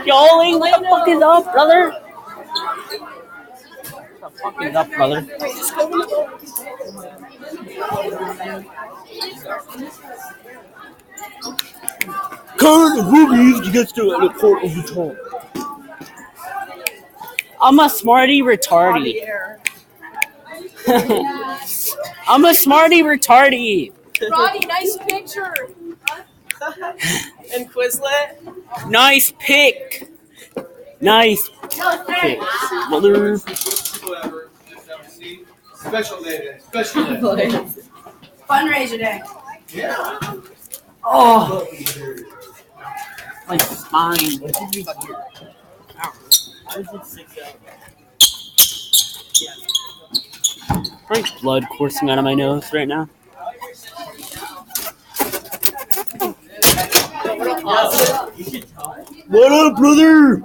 Yoling, what the fuck is up, brother? What the fuck is up, brother? Current movies gets to the court of the top. I'm a smarty retardy. I'm a smarty retardy. Roddy, nice picture. And Quizlet? Nice pick. Nice pick. Mother. Special day. Special day. Fundraiser day. Yeah. Oh. My spine. There's blood coursing out of my nose right now. What up, brother?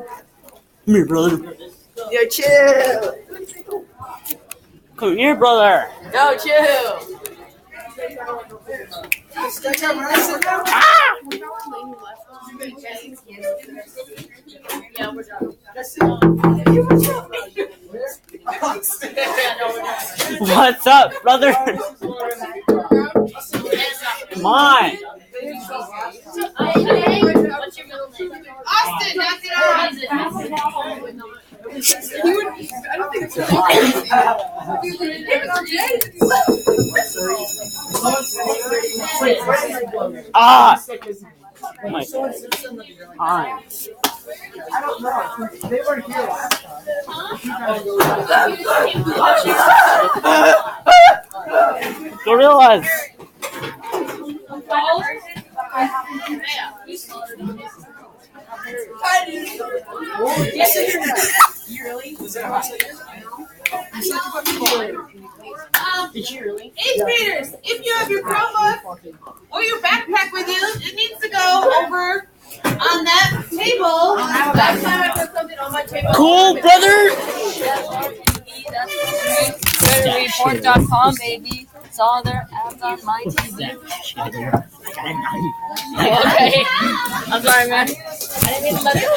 Come here, brother. Yo, chill. Come here, brother. Yo, chill. What's up, brother? Come on. Austin, knock it out. I don't think it's Ah! My eyes. I don't know. They weren't here last time. Gorillas. Did you really? Eighth graders, if you have your Chromebook or your backpack with you, it needs to go over on that table. Last time I put something on my table. Cool, brother. Report.com, baby. It's all their ads on my TV. Okay. I'm sorry, man. I didn't mean to let it go.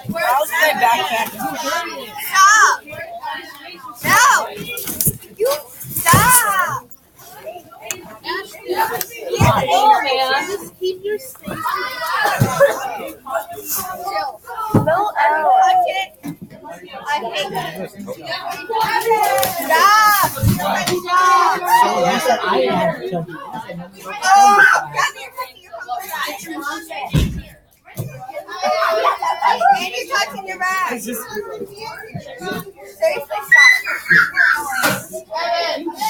Where's my backpack? Stop! Spell out. And you're touching your back. Seriously,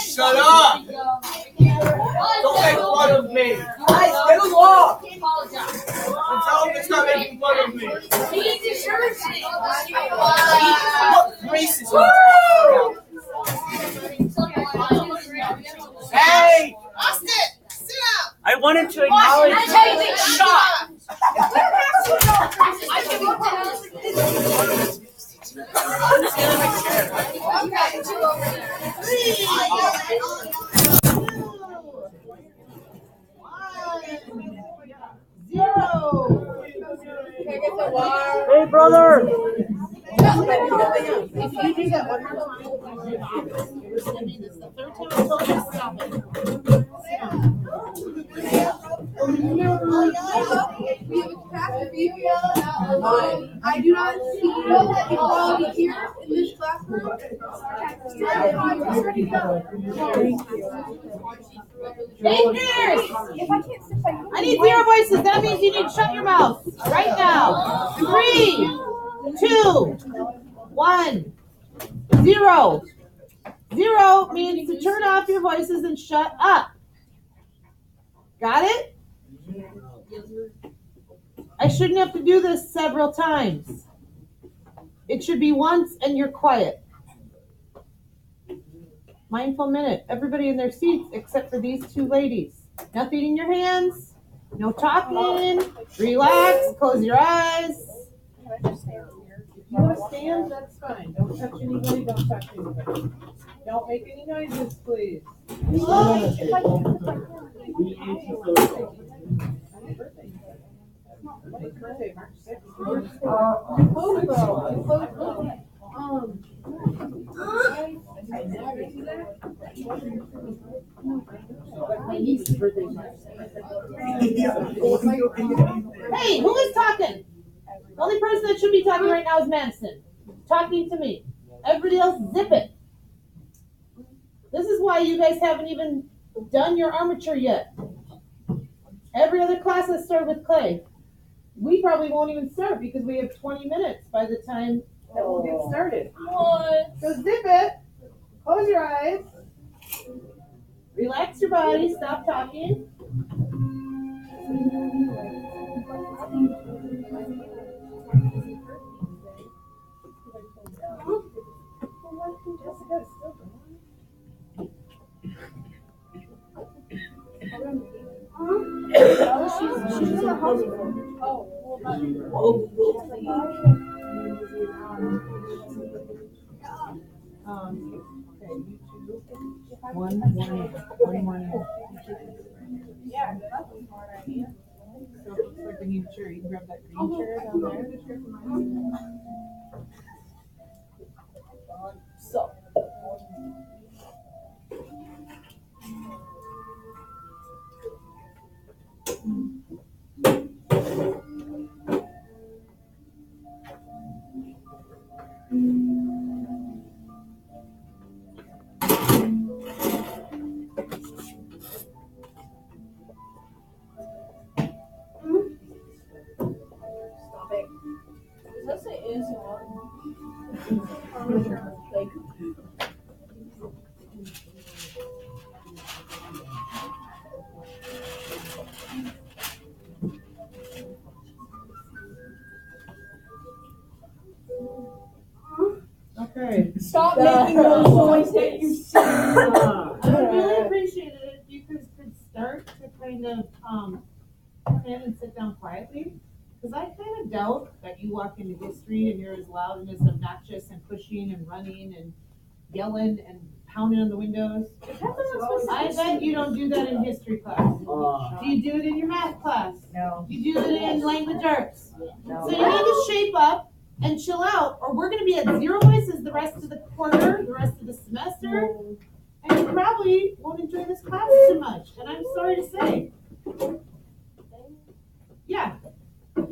Shut up! Don't make fun of me! Guys, get along! And tell him to stop making fun of me! What racism? Hey! Austin, sit up. I wanted to acknowledge. Shut. Hey, brother. If you do that one more I do not see equality here in this classroom. I need 0 voices. That means you need to shut your mouth right now. 3, 2, 1, 0. 0 means to turn off your voices and shut up. Got it? I shouldn't have to do this several times. It should be once and you're quiet. Mindful minute. Everybody in their seats except for these 2 ladies. Nothing in your hands. No talking. Relax. Close your eyes. If you want to stand, that's fine. Don't touch anybody, don't touch anybody. Don't make any noises, please. Birthday, March 6th. Hey, who is talking? The only person that should be talking right now is Madison. Talking to me. Everybody else, zip it. This is why you guys haven't even done your armature yet. Every other class has started with clay. We probably won't even start because we have 20 minutes by the time that we'll get started. So zip it. Close your eyes. Relax your body. Stop talking. One morning. Yeah, that's a smart idea. So it looks like we need a chair. You can grab that green chair down there. So. Okay. Stop making those noises, you silly. I really appreciate it if you could start to kind of come in and sit down quietly. Because I kind of doubt that you walk into history and you're as loud and as obnoxious and pushing and running and yelling and pounding on the windows. I bet you don't do that in history class. Do you do it in your math class? No. You do it in language arts. No. So you need to shape up and chill out, or we're going to be at 0 voices the rest of the quarter, the rest of the semester, and you probably won't enjoy this class too much. And I'm sorry to say. Yeah,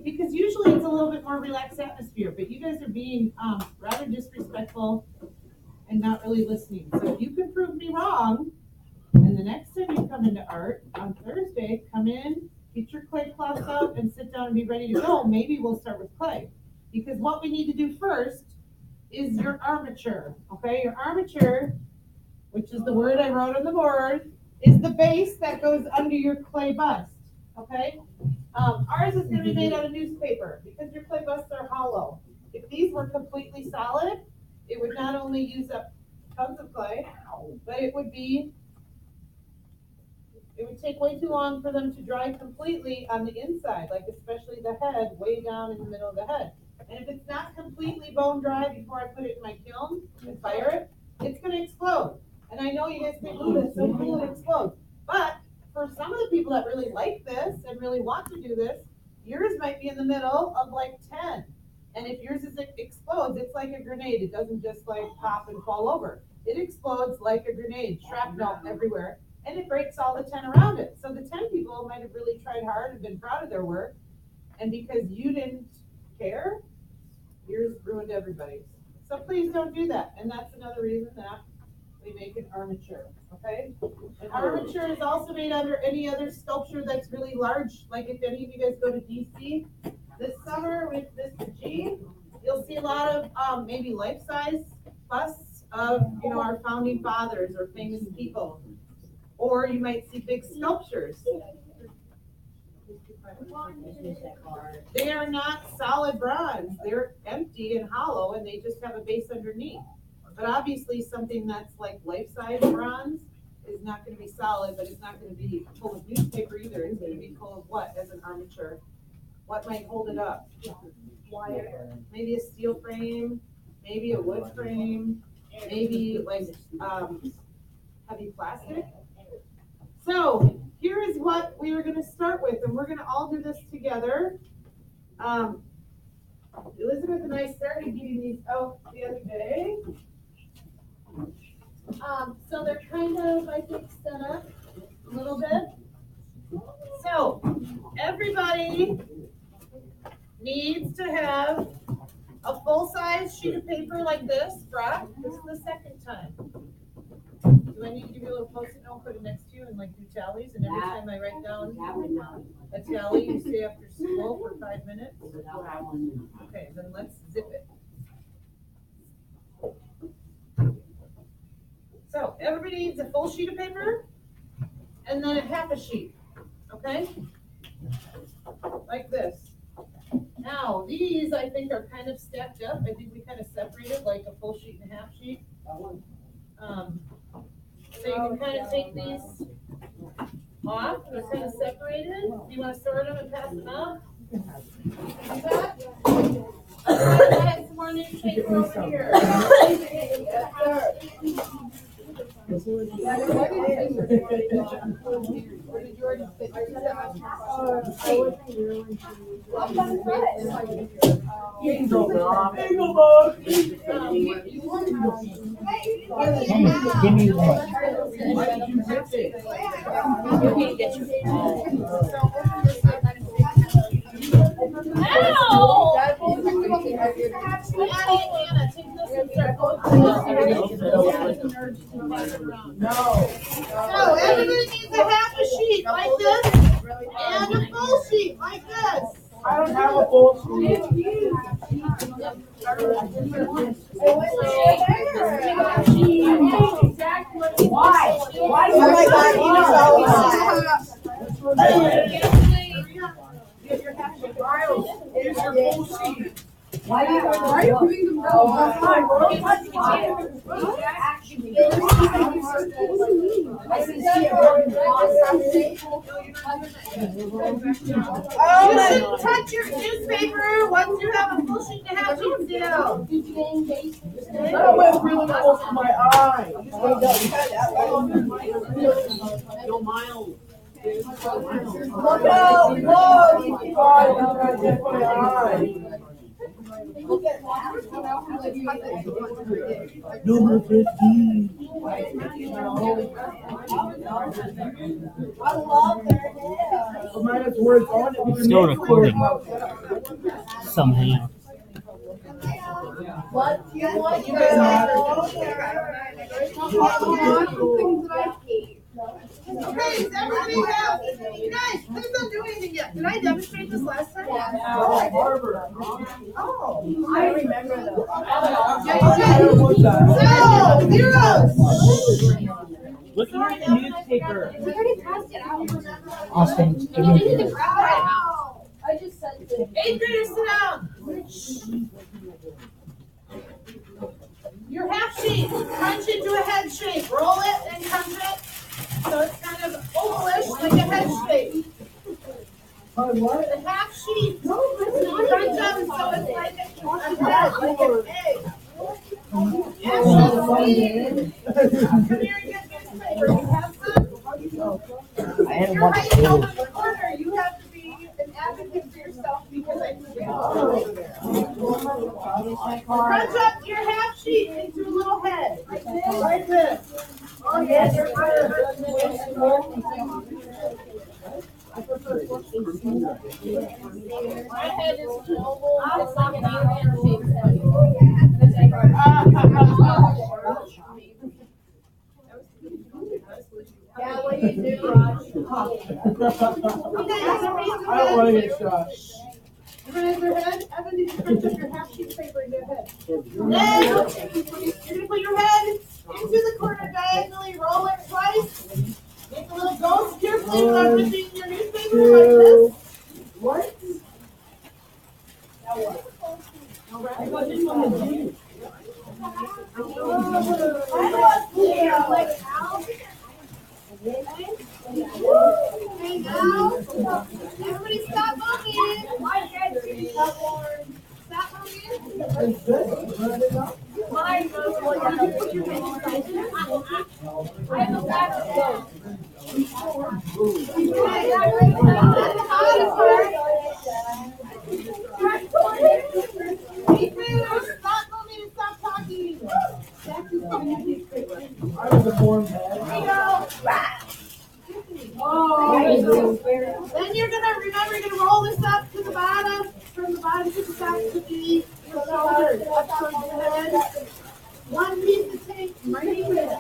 because usually it's a little bit more relaxed atmosphere, but you guys are being rather disrespectful and not really listening. So if you can prove me wrong, and the next time you come into art on Thursday, come in, get your clay cloths out, and sit down and be ready to go. Maybe we'll start with clay, because what we need to do first is your armature. Okay, your armature, which is the word I wrote on the board, is the base that goes under your clay bust. Okay. Ours is going to be made out of newspaper because your clay busts are hollow. If these were completely solid, it would not only use up tons of clay, but it would take way too long for them to dry completely on the inside, like especially the head, way down in the middle of the head. And if it's not completely bone dry before I put it in my kiln and fire it, it's going to explode. And I know you guys think, ooh, that's so cool, it explodes. But for some of the people that really like this and really want to do this, yours might be in the middle of like 10. And if yours explodes, it's like a grenade. It doesn't just like pop and fall over. It explodes like a grenade, shrapnel everywhere, and it breaks all the 10 around it. So the 10 people might have really tried hard and been proud of their work. And because you didn't care, yours ruined everybody's. So please don't do that. And that's another reason that we make an armature, okay? An armature is also made under any other sculpture that's really large. Like if any of you guys go to DC this summer with Mr. G, you'll see a lot of maybe life-size busts of, you know, our founding fathers or famous people. Or you might see big sculptures. They are not solid bronze. They're empty and hollow, and they just have a base underneath. But obviously something that's like life-size bronze is not going to be solid, but it's not going to be full of newspaper either. It's going to be full of what as an armature? What might hold it up? Wire. Maybe a steel frame, maybe a wood frame, maybe like heavy plastic. So here is what we are going to start with, and we're going to all do this together. Elizabeth and I started getting these out the other day. So they're kind of, I think, set up a little bit. So everybody needs to have a full-size sheet of paper like this. Brock, this is the second time. Do I need to give you a little post-it note, put it next to you, and like do tallies? And every time I write down a tally, you say after school for 5 minutes? Okay, then let's zip it. So everybody needs a full sheet of paper and then a half a sheet, okay? Like this. Now, these I think are kind of stacked up. I think we kind of separated like a full sheet and a half sheet. So you can kind of take these off. They're kind of separated. Do you want to sort them and pass them out? Do that? I have some more newspaper over here. Give me one. So everybody needs a half a sheet like this and a full sheet like this. I don't have a full sheet. Why? Why? Oh my God, you Here's your full sheet. Why are you putting them down? You shouldn't touch your newspaper once you have a full sheet and a half sheet still. That went really close to my eye. Look out! Whoa! My eye. Number 15. Minus words on it. Still recording. Somehow. What you want? You guys okay, is everybody have, you guys, please don't do anything yet. Did I demonstrate this last time? Oh, I remember though. So, zeros. Look at the newspaper. We already passed it out. Austin, give me a minute. I just said it. 8th graders, sit down. Your half sheet, crunch into a head shape. Roll it and crunch it. So it's kind of ovalish, like a head shape. The half sheet, crunch up so it's like a head, like an egg. Yes, come here and get newspaper. You have some? I had If you're one hiding over in the corner, you have to be an advocate for yourself because I crunch up your half sheet into a little head. Like this. Oh, yes, you're good. My head is oval. It's like an alien shaped head. Yeah, what do you do, Raj? I don't want to get shot. Raise your head. Evan, did you crunch up your half sheet paper in your head? Then you're going to put your head into the corner diagonally, roll it twice. Make a little ghost carefully without ripping your newspaper like this. What? Now what? I got this on the G. Okay, now, everybody stop moving. Stop moving. Mine goes like a Stop moving and stop talking. I was a born head. Then you're gonna roll this up to the bottom, from the bottom to the top to the shoulders, up towards the head. One piece of tape, right here.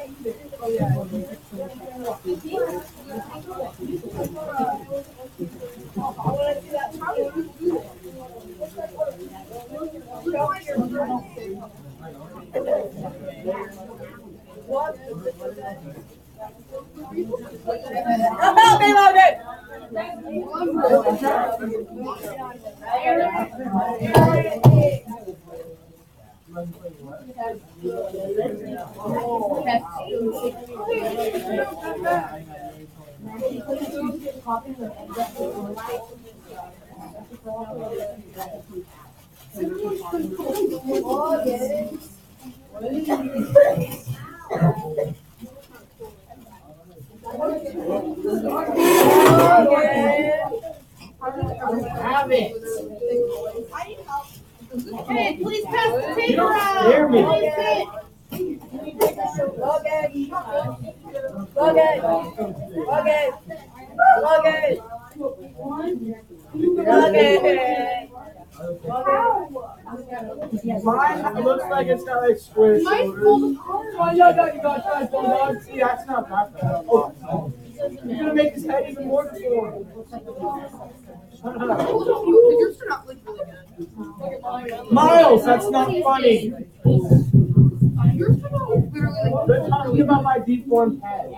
Okay, please pass the tape around. Hear me. Please sit. Mine looks like it's got like square shoulders. Oh, yeah, you got that bulldog. See, that's not that bad. Oh, you're gonna make his head even more deformed. Miles, that's not funny. They're talking about my deformed head.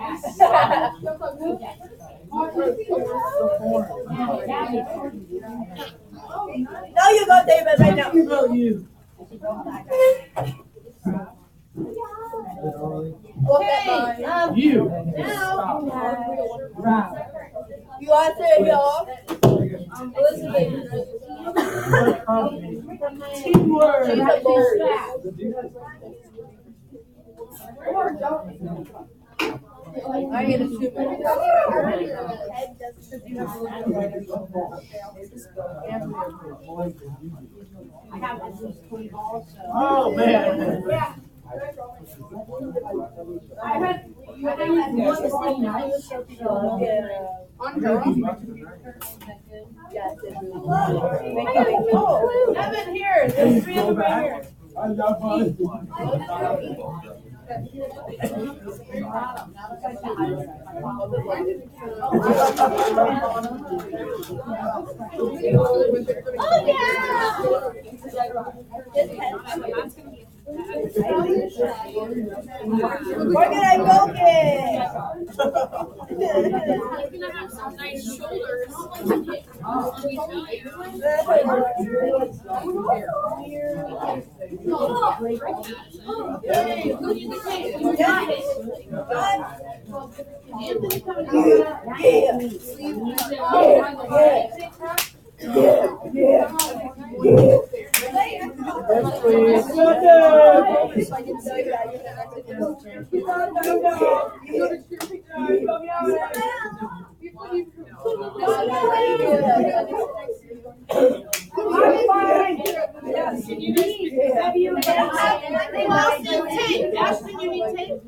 No, you go, David, right now. What about you? Okay, You. now, You want to say it off? Elizabeth. Teamwork. She's a bold. I get a 2 minutes. Oh, man. Evan, here. There's three of them right here. I love mine. Where can I go get? gonna have some nice shoulders. Ashton, you need tape?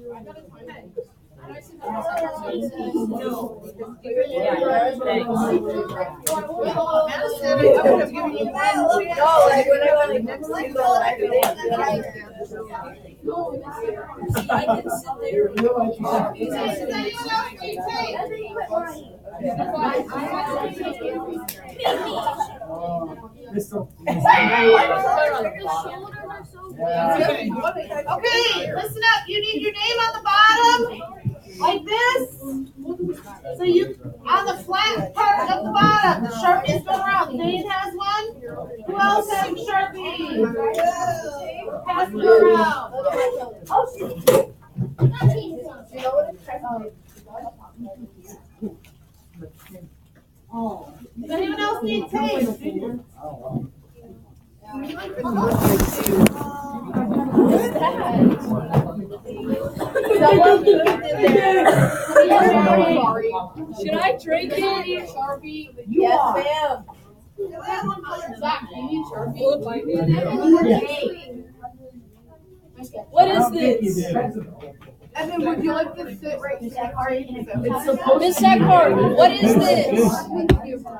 Okay, listen up. You need your name on the bottom, like this. So you, on the flat part of the bottom, the Sharpies go around. Dane has one. Who else has a Sharpie? Pass it around. Does anyone else need tape? Should I drink it? Sharpie? Yes, ma'am. Zach, you need Sharpie? What is this? Evan, would you like to sit right here? Miss Sackhart, what is this?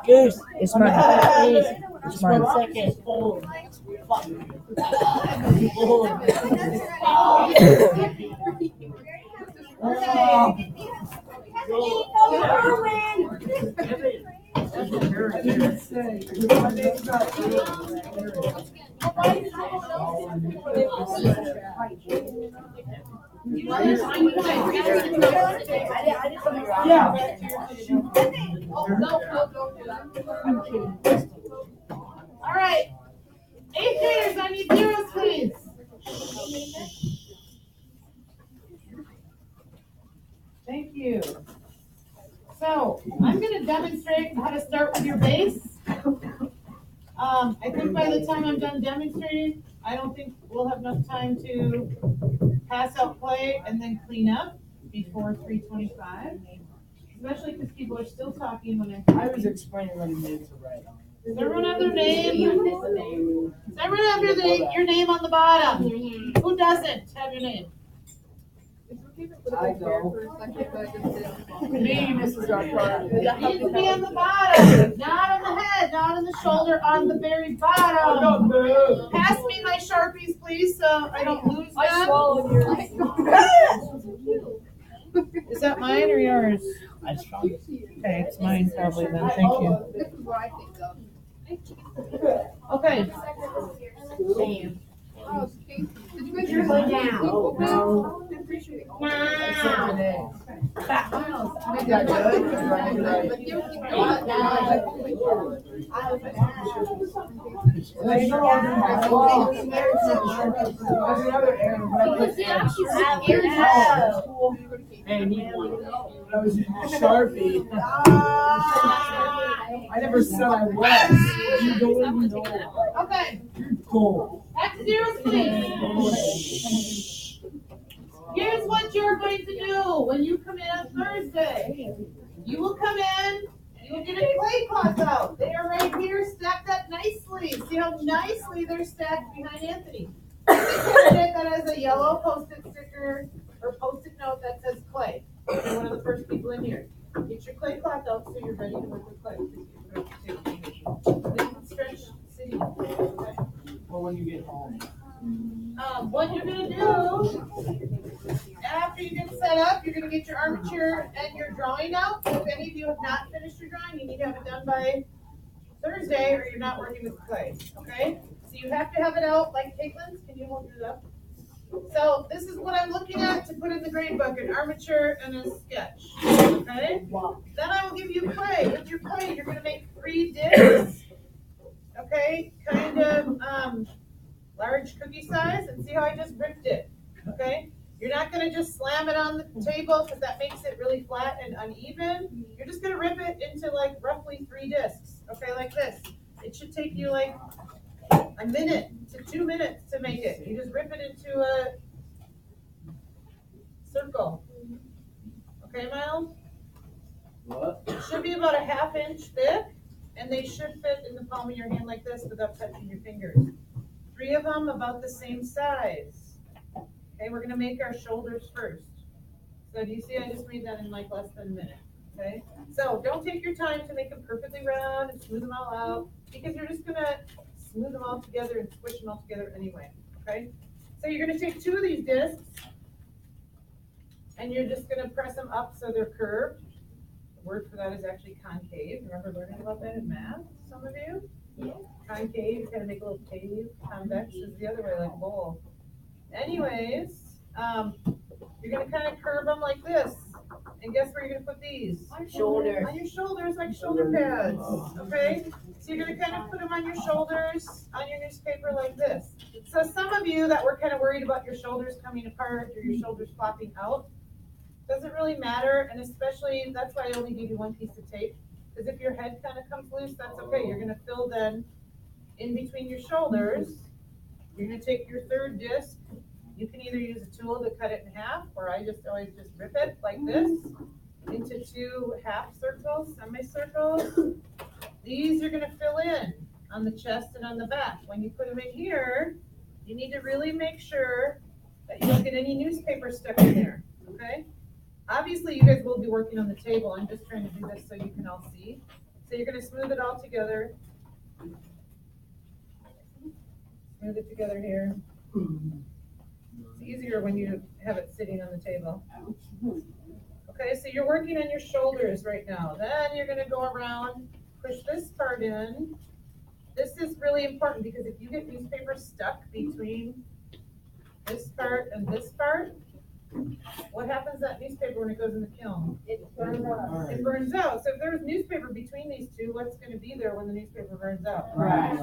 Goose, it's mine. Just 1 second. All right. 8th graders, I need zeros, please. Thank you. So I'm going to demonstrate how to start with your base. I think by the time I'm done demonstrating, I don't think we'll have enough time to pass out play and then clean up before 3:25. Especially because people are still talking when I was explaining what he needed to write on. Does everyone have their name? Does everyone have your name on the bottom? Who doesn't have your name? I go. Me, Mrs. Darkar. It needs to be on the bottom, not on the head, not on the shoulder, on the very bottom. Pass me my Sharpies, please, so I don't lose them. I swallowed yours. Is that mine or yours? Okay, it's mine probably then, thank you. This is what I think of. Okay. Did you guys write down? No. Hey, need one. I was using Sharpie. I never said I was. You don't even know. Okay, Cool. back to zeros, please. Here's what you're going to do when you come in on Thursday. You will come in, you will get a clay cloth out. They are right here, stacked up nicely. See how nicely they're stacked behind Anthony. Candidate that has a yellow Post-it sticker or Post-it note that says clay. You're one of the first people in here. Get your clay cloth out so you're ready to work with clay. Then stretch sitting. Okay. Or when you get home. What you're gonna do after you get set up, you're gonna get your armature and your drawing out. If any of you have not finished your drawing, you need to have it done by Thursday, or you're not working with clay. Okay? So you have to have it out like Caitlin's. Can you hold it up? So this is what I'm looking at to put in the grade book: an armature and a sketch. Okay? Then I will give you clay. With your clay, you're gonna make 3 discs. Okay? Kind of large cookie size, and see how I just ripped it. Okay? You're not gonna just slam it on the table because that makes it really flat and uneven. You're just gonna rip it into like roughly 3 discs. Okay, like this. It should take you like a minute to 2 minutes to make it. You just rip it into a circle. Okay, Miles? What? It should be about a 1/2 inch thick, and they should fit in the palm of your hand like this without touching your fingers. 3 of them about the same size. Okay, we're gonna make our shoulders first. So do you see I just made that in like less than a minute? Okay, so don't take your time to make them perfectly round and smooth them all out, because you're just gonna smooth them all together and squish them all together anyway. Okay, so you're gonna take 2 of these discs and you're just gonna press them up so they're curved. The word for that is actually concave. Remember learning about that in math, some of you? Yeah. Concave, you gotta make a little cave. Convex is the other way, like a bowl. Anyways, you're gonna kind of curve them like this. And guess where you're gonna put these? On your shoulders, like shoulder pads. Okay? So you're gonna kind of put them on your shoulders, on your newspaper like this. So some of you that were kind of worried about your shoulders coming apart or your shoulders flopping out, doesn't really matter. And especially, that's why I only give you 1 piece of tape. Because if your head kind of comes loose, that's okay. You're gonna fill then in between your shoulders. You're gonna take your 3rd disc. You can either use a tool to cut it in half, or I just always just rip it like this into 2 half circles, semicircles. These you're gonna fill in on the chest and on the back. When you put them in here, you need to really make sure that you don't get any newspaper stuck in there, okay? Obviously, you guys will be working on the table. I'm just trying to do this so you can all see. So you're gonna smooth it all together. Smooth it together here. It's easier when you have it sitting on the table. Okay, so you're working on your shoulders right now. Then you're gonna go around, push this part in. This is really important because if you get newspaper stuck between this part and this part, what happens to that newspaper when it goes in the kiln? It burns out. It burns out. So if there's newspaper between these two, what's gonna be there when the newspaper burns out? Crack.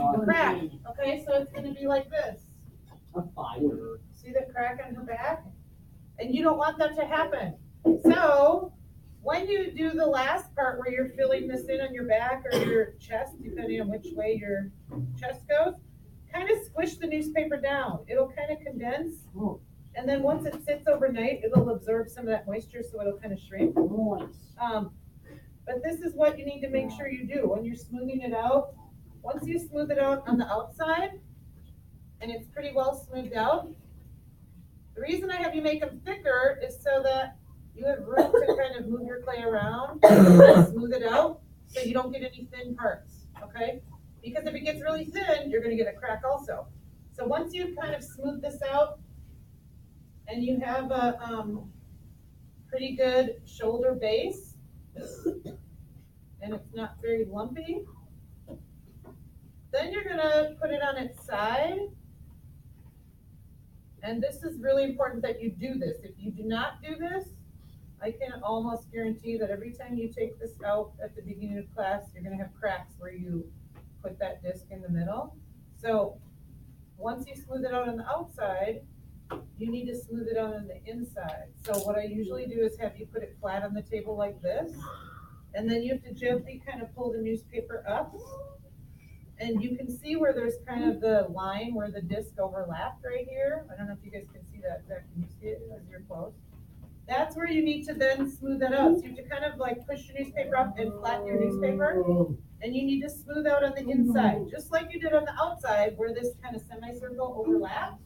Okay, so it's gonna be like this. A fire. See the crack on the back? And you don't want that to happen. So when you do the last part where you're filling this in on your back or your chest, depending on which way your chest goes, kind of squish the newspaper down. It'll kind of condense. And then once it sits overnight, it'll absorb some of that moisture, so it'll kind of shrink. But this is what you need to make sure you do when you're smoothing it out. Once you smooth it out on the outside, and it's pretty well smoothed out, the reason I have you make them thicker is so that you have room to kind of move your clay around and smooth it out so you don't get any thin parts, okay? Because if it gets really thin, you're gonna get a crack also. So once you've kind of smoothed this out and you have a pretty good shoulder base and it's not very lumpy, then you're gonna put it on its side. And this is really important that you do this. If you do not do this, I can almost guarantee that every time you take this out at the beginning of class, you're gonna have cracks where you put that disc in the middle. So once you smooth it out on the outside, you need to smooth it out on the inside. So what I usually do is have you put it flat on the table like this, and then you have to gently kind of pull the newspaper up. And you can see where there's kind of the line where the disc overlapped right here. I don't know if you guys can see that. Can you see it as you're close? That's that's where you need to then smooth that out. So you have to kind of like push your newspaper up and flatten your newspaper. And you need to smooth out on the inside, just like you did on the outside where this kind of semicircle overlapped.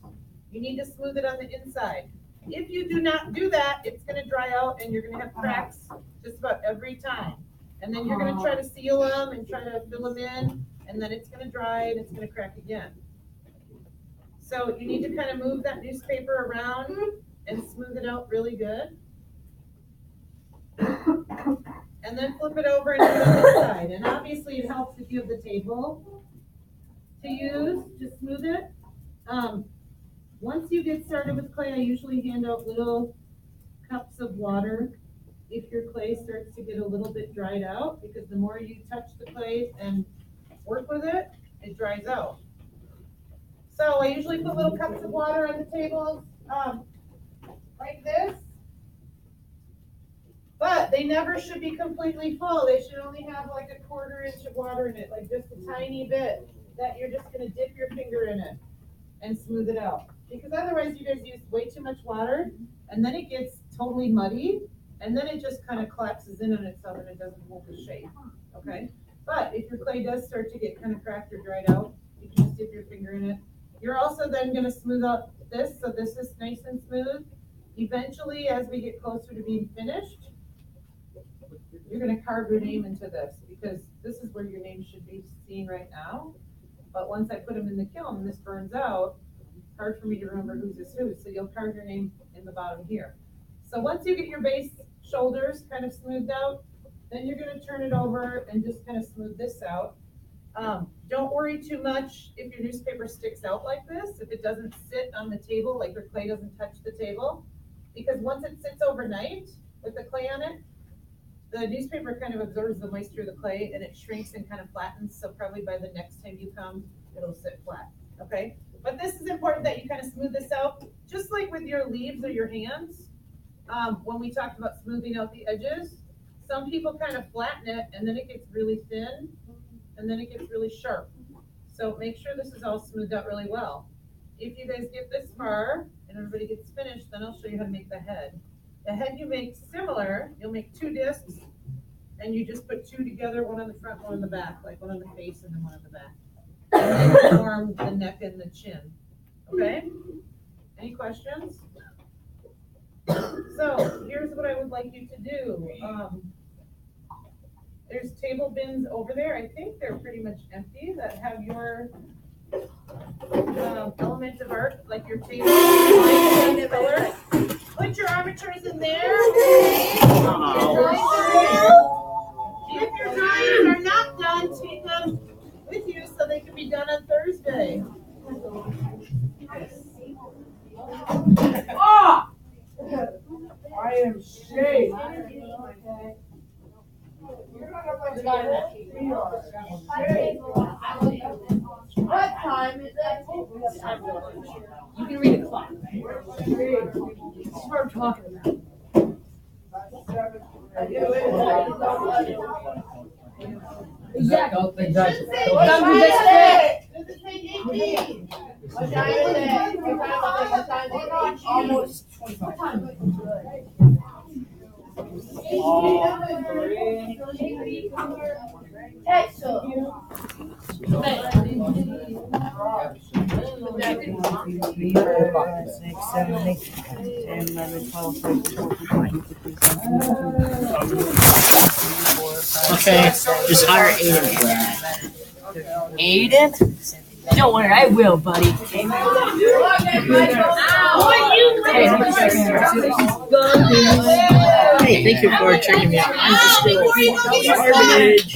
You need to smooth it on the inside. If you do not do that, it's gonna dry out and you're gonna have cracks just about every time. And then you're gonna try to seal them and try to fill them in, and then it's gonna dry and it's gonna crack again. So you need to kind of move that newspaper around and smooth it out really good. And then flip it over and do it on this side. And obviously it helps if you have the table to use to smooth it. Once you get started with clay, I usually hand out little cups of water if your clay starts to get a little bit dried out, because the more you touch the clay and work with it, it dries out. So I usually put little cups of water on the tables like this. But they never should be completely full. They should only have like a 1/4 inch of water in it, like just a tiny bit that you're just gonna dip your finger in it and smooth it out. Because otherwise you guys use way too much water and then it gets totally muddy and then it just kind of collapses in on itself and it doesn't hold the shape, okay? But if your clay does start to get kind of cracked or dried out, you can just dip your finger in it. You're also then gonna smooth out this, so this is nice and smooth. Eventually, as we get closer to being finished, you're gonna carve your name into this, because this is where your name should be seen right now. But once I put them in the kiln and this burns out, it's hard for me to remember whose is whose, so you'll carve your name in the bottom here. So once you get your base shoulders kind of smoothed out, then you're gonna turn it over and just kind of smooth this out. Don't worry too much if your newspaper sticks out like this, if it doesn't sit on the table, like your clay doesn't touch the table, because once it sits overnight with the clay on it, the newspaper kind of absorbs the moisture of the clay and it shrinks and kind of flattens, so probably by the next time you come, it'll sit flat, okay? But this is important that you kind of smooth this out, just like with your leaves or your hands. When we talked about smoothing out the edges, some people kind of flatten it and then it gets really thin and then it gets really sharp. So make sure this is all smoothed out really well. If you guys get this far and everybody gets finished, then I'll show you how to make the head. The head you make similar, you'll make 2 discs and you just put 2 together, one on the front, one on the back, like one on the face and then one on the back. And then form the neck and the chin, okay? Any questions? So here's what I would like you to do. There's table bins over there. I think they're pretty much empty that have your element of art, like your table, color. Put your armatures in there. If your drawings are not done, take them with you so they can be done on Thursday. Ah! I am shaved. What time is it? You can read the clock. This is what we're talking about. Exactly. Does it say 18? What time is it? What time is it? Almost 25. Okay, just hire Aiden for that. Aiden? Don't worry, I will, buddy. Hey, thank you for checking me out. I'm just doing garbage.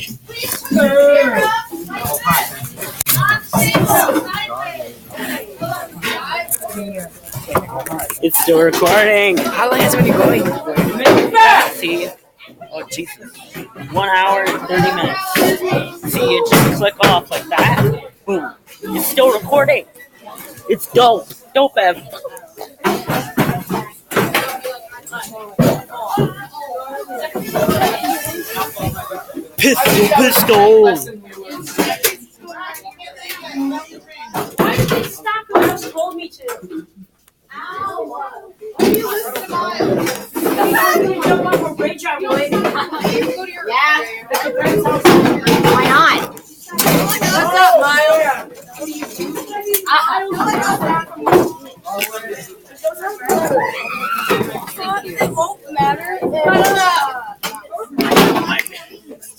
It's still recording. How long has it been going? See? Oh, Jesus. 1 hour and 30 minutes. See, it just click off like that. Boom. It's still recording. It's dope. Dope, Ev. Pistol. Why did they stop when you told me to? Ow!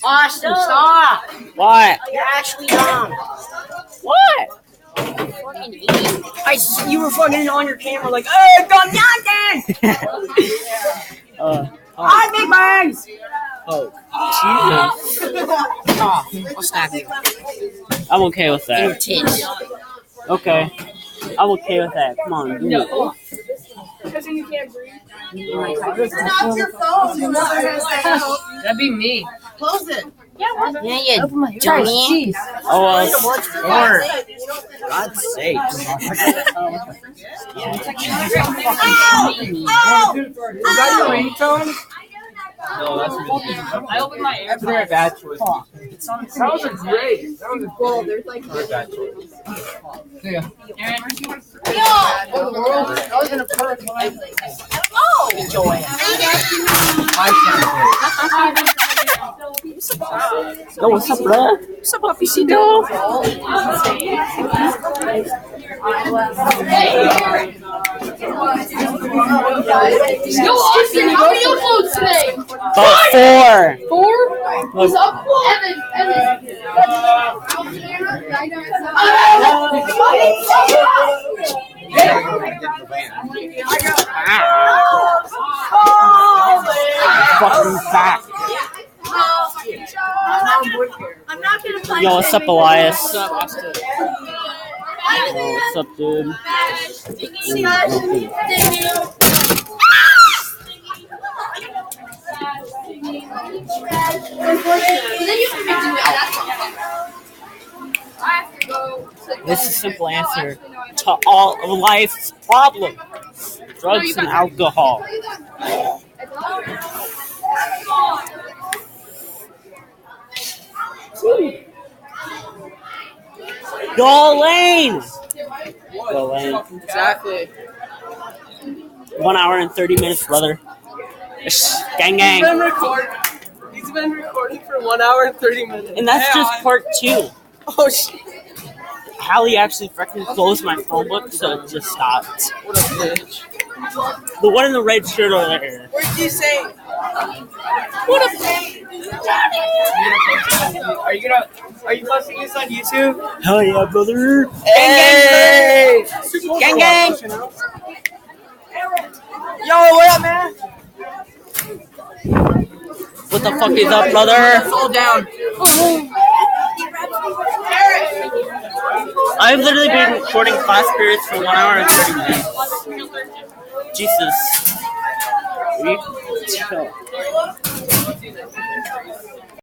Austin, stop! What? You're actually dumb. What? You were fucking on your camera like, hey, dumb nothing! I big bangs! Oh, Jesus. I'll stab you. I'm okay with In your that. tits. Okay. I'm okay with that. Come on, do it. Because you can't breathe. Turn off your phone. Your mother has to help. That'd be me. Close it. Yeah, you dummy. Oh, well, or, God's sake. Is that your ringtone? No, that's ridiculous. I opened my That's a AirPods. very bad choice. It's on That was a great. That was a Well, there's like very bad choice. Yeah. Aaron, I was in a park. Enjoy it. Yo, what's up, bro? What's up, Puppy C-Dog? Yo, Austin, how many uploads today? About 4. 4? What's up? Evan. Fucking fat. I'm not gonna play. Yo, what's up, Elias? what's up, Austin? Yo, what's up, dude? This is a simple answer to all of life's problems. Drugs and alcohol. Go Lane! Go Lane. Exactly. 1 hour and 30 minutes, brother. Gang gang. He's been recording for 1 hour and 30 minutes. And that's just part 2. Oh shit. Hallie actually freaking closed my phone book, so it just stopped. What a bitch. The one in the red shirt over there. What'd you say? What a bitch! Are you posting this on YouTube? Hell yeah, brother! Hey! Gang gang! Yo, what up, man? What the fuck is up, brother? Fall down. I've literally been recording class periods for 1 hour and 30 minutes. Jesus.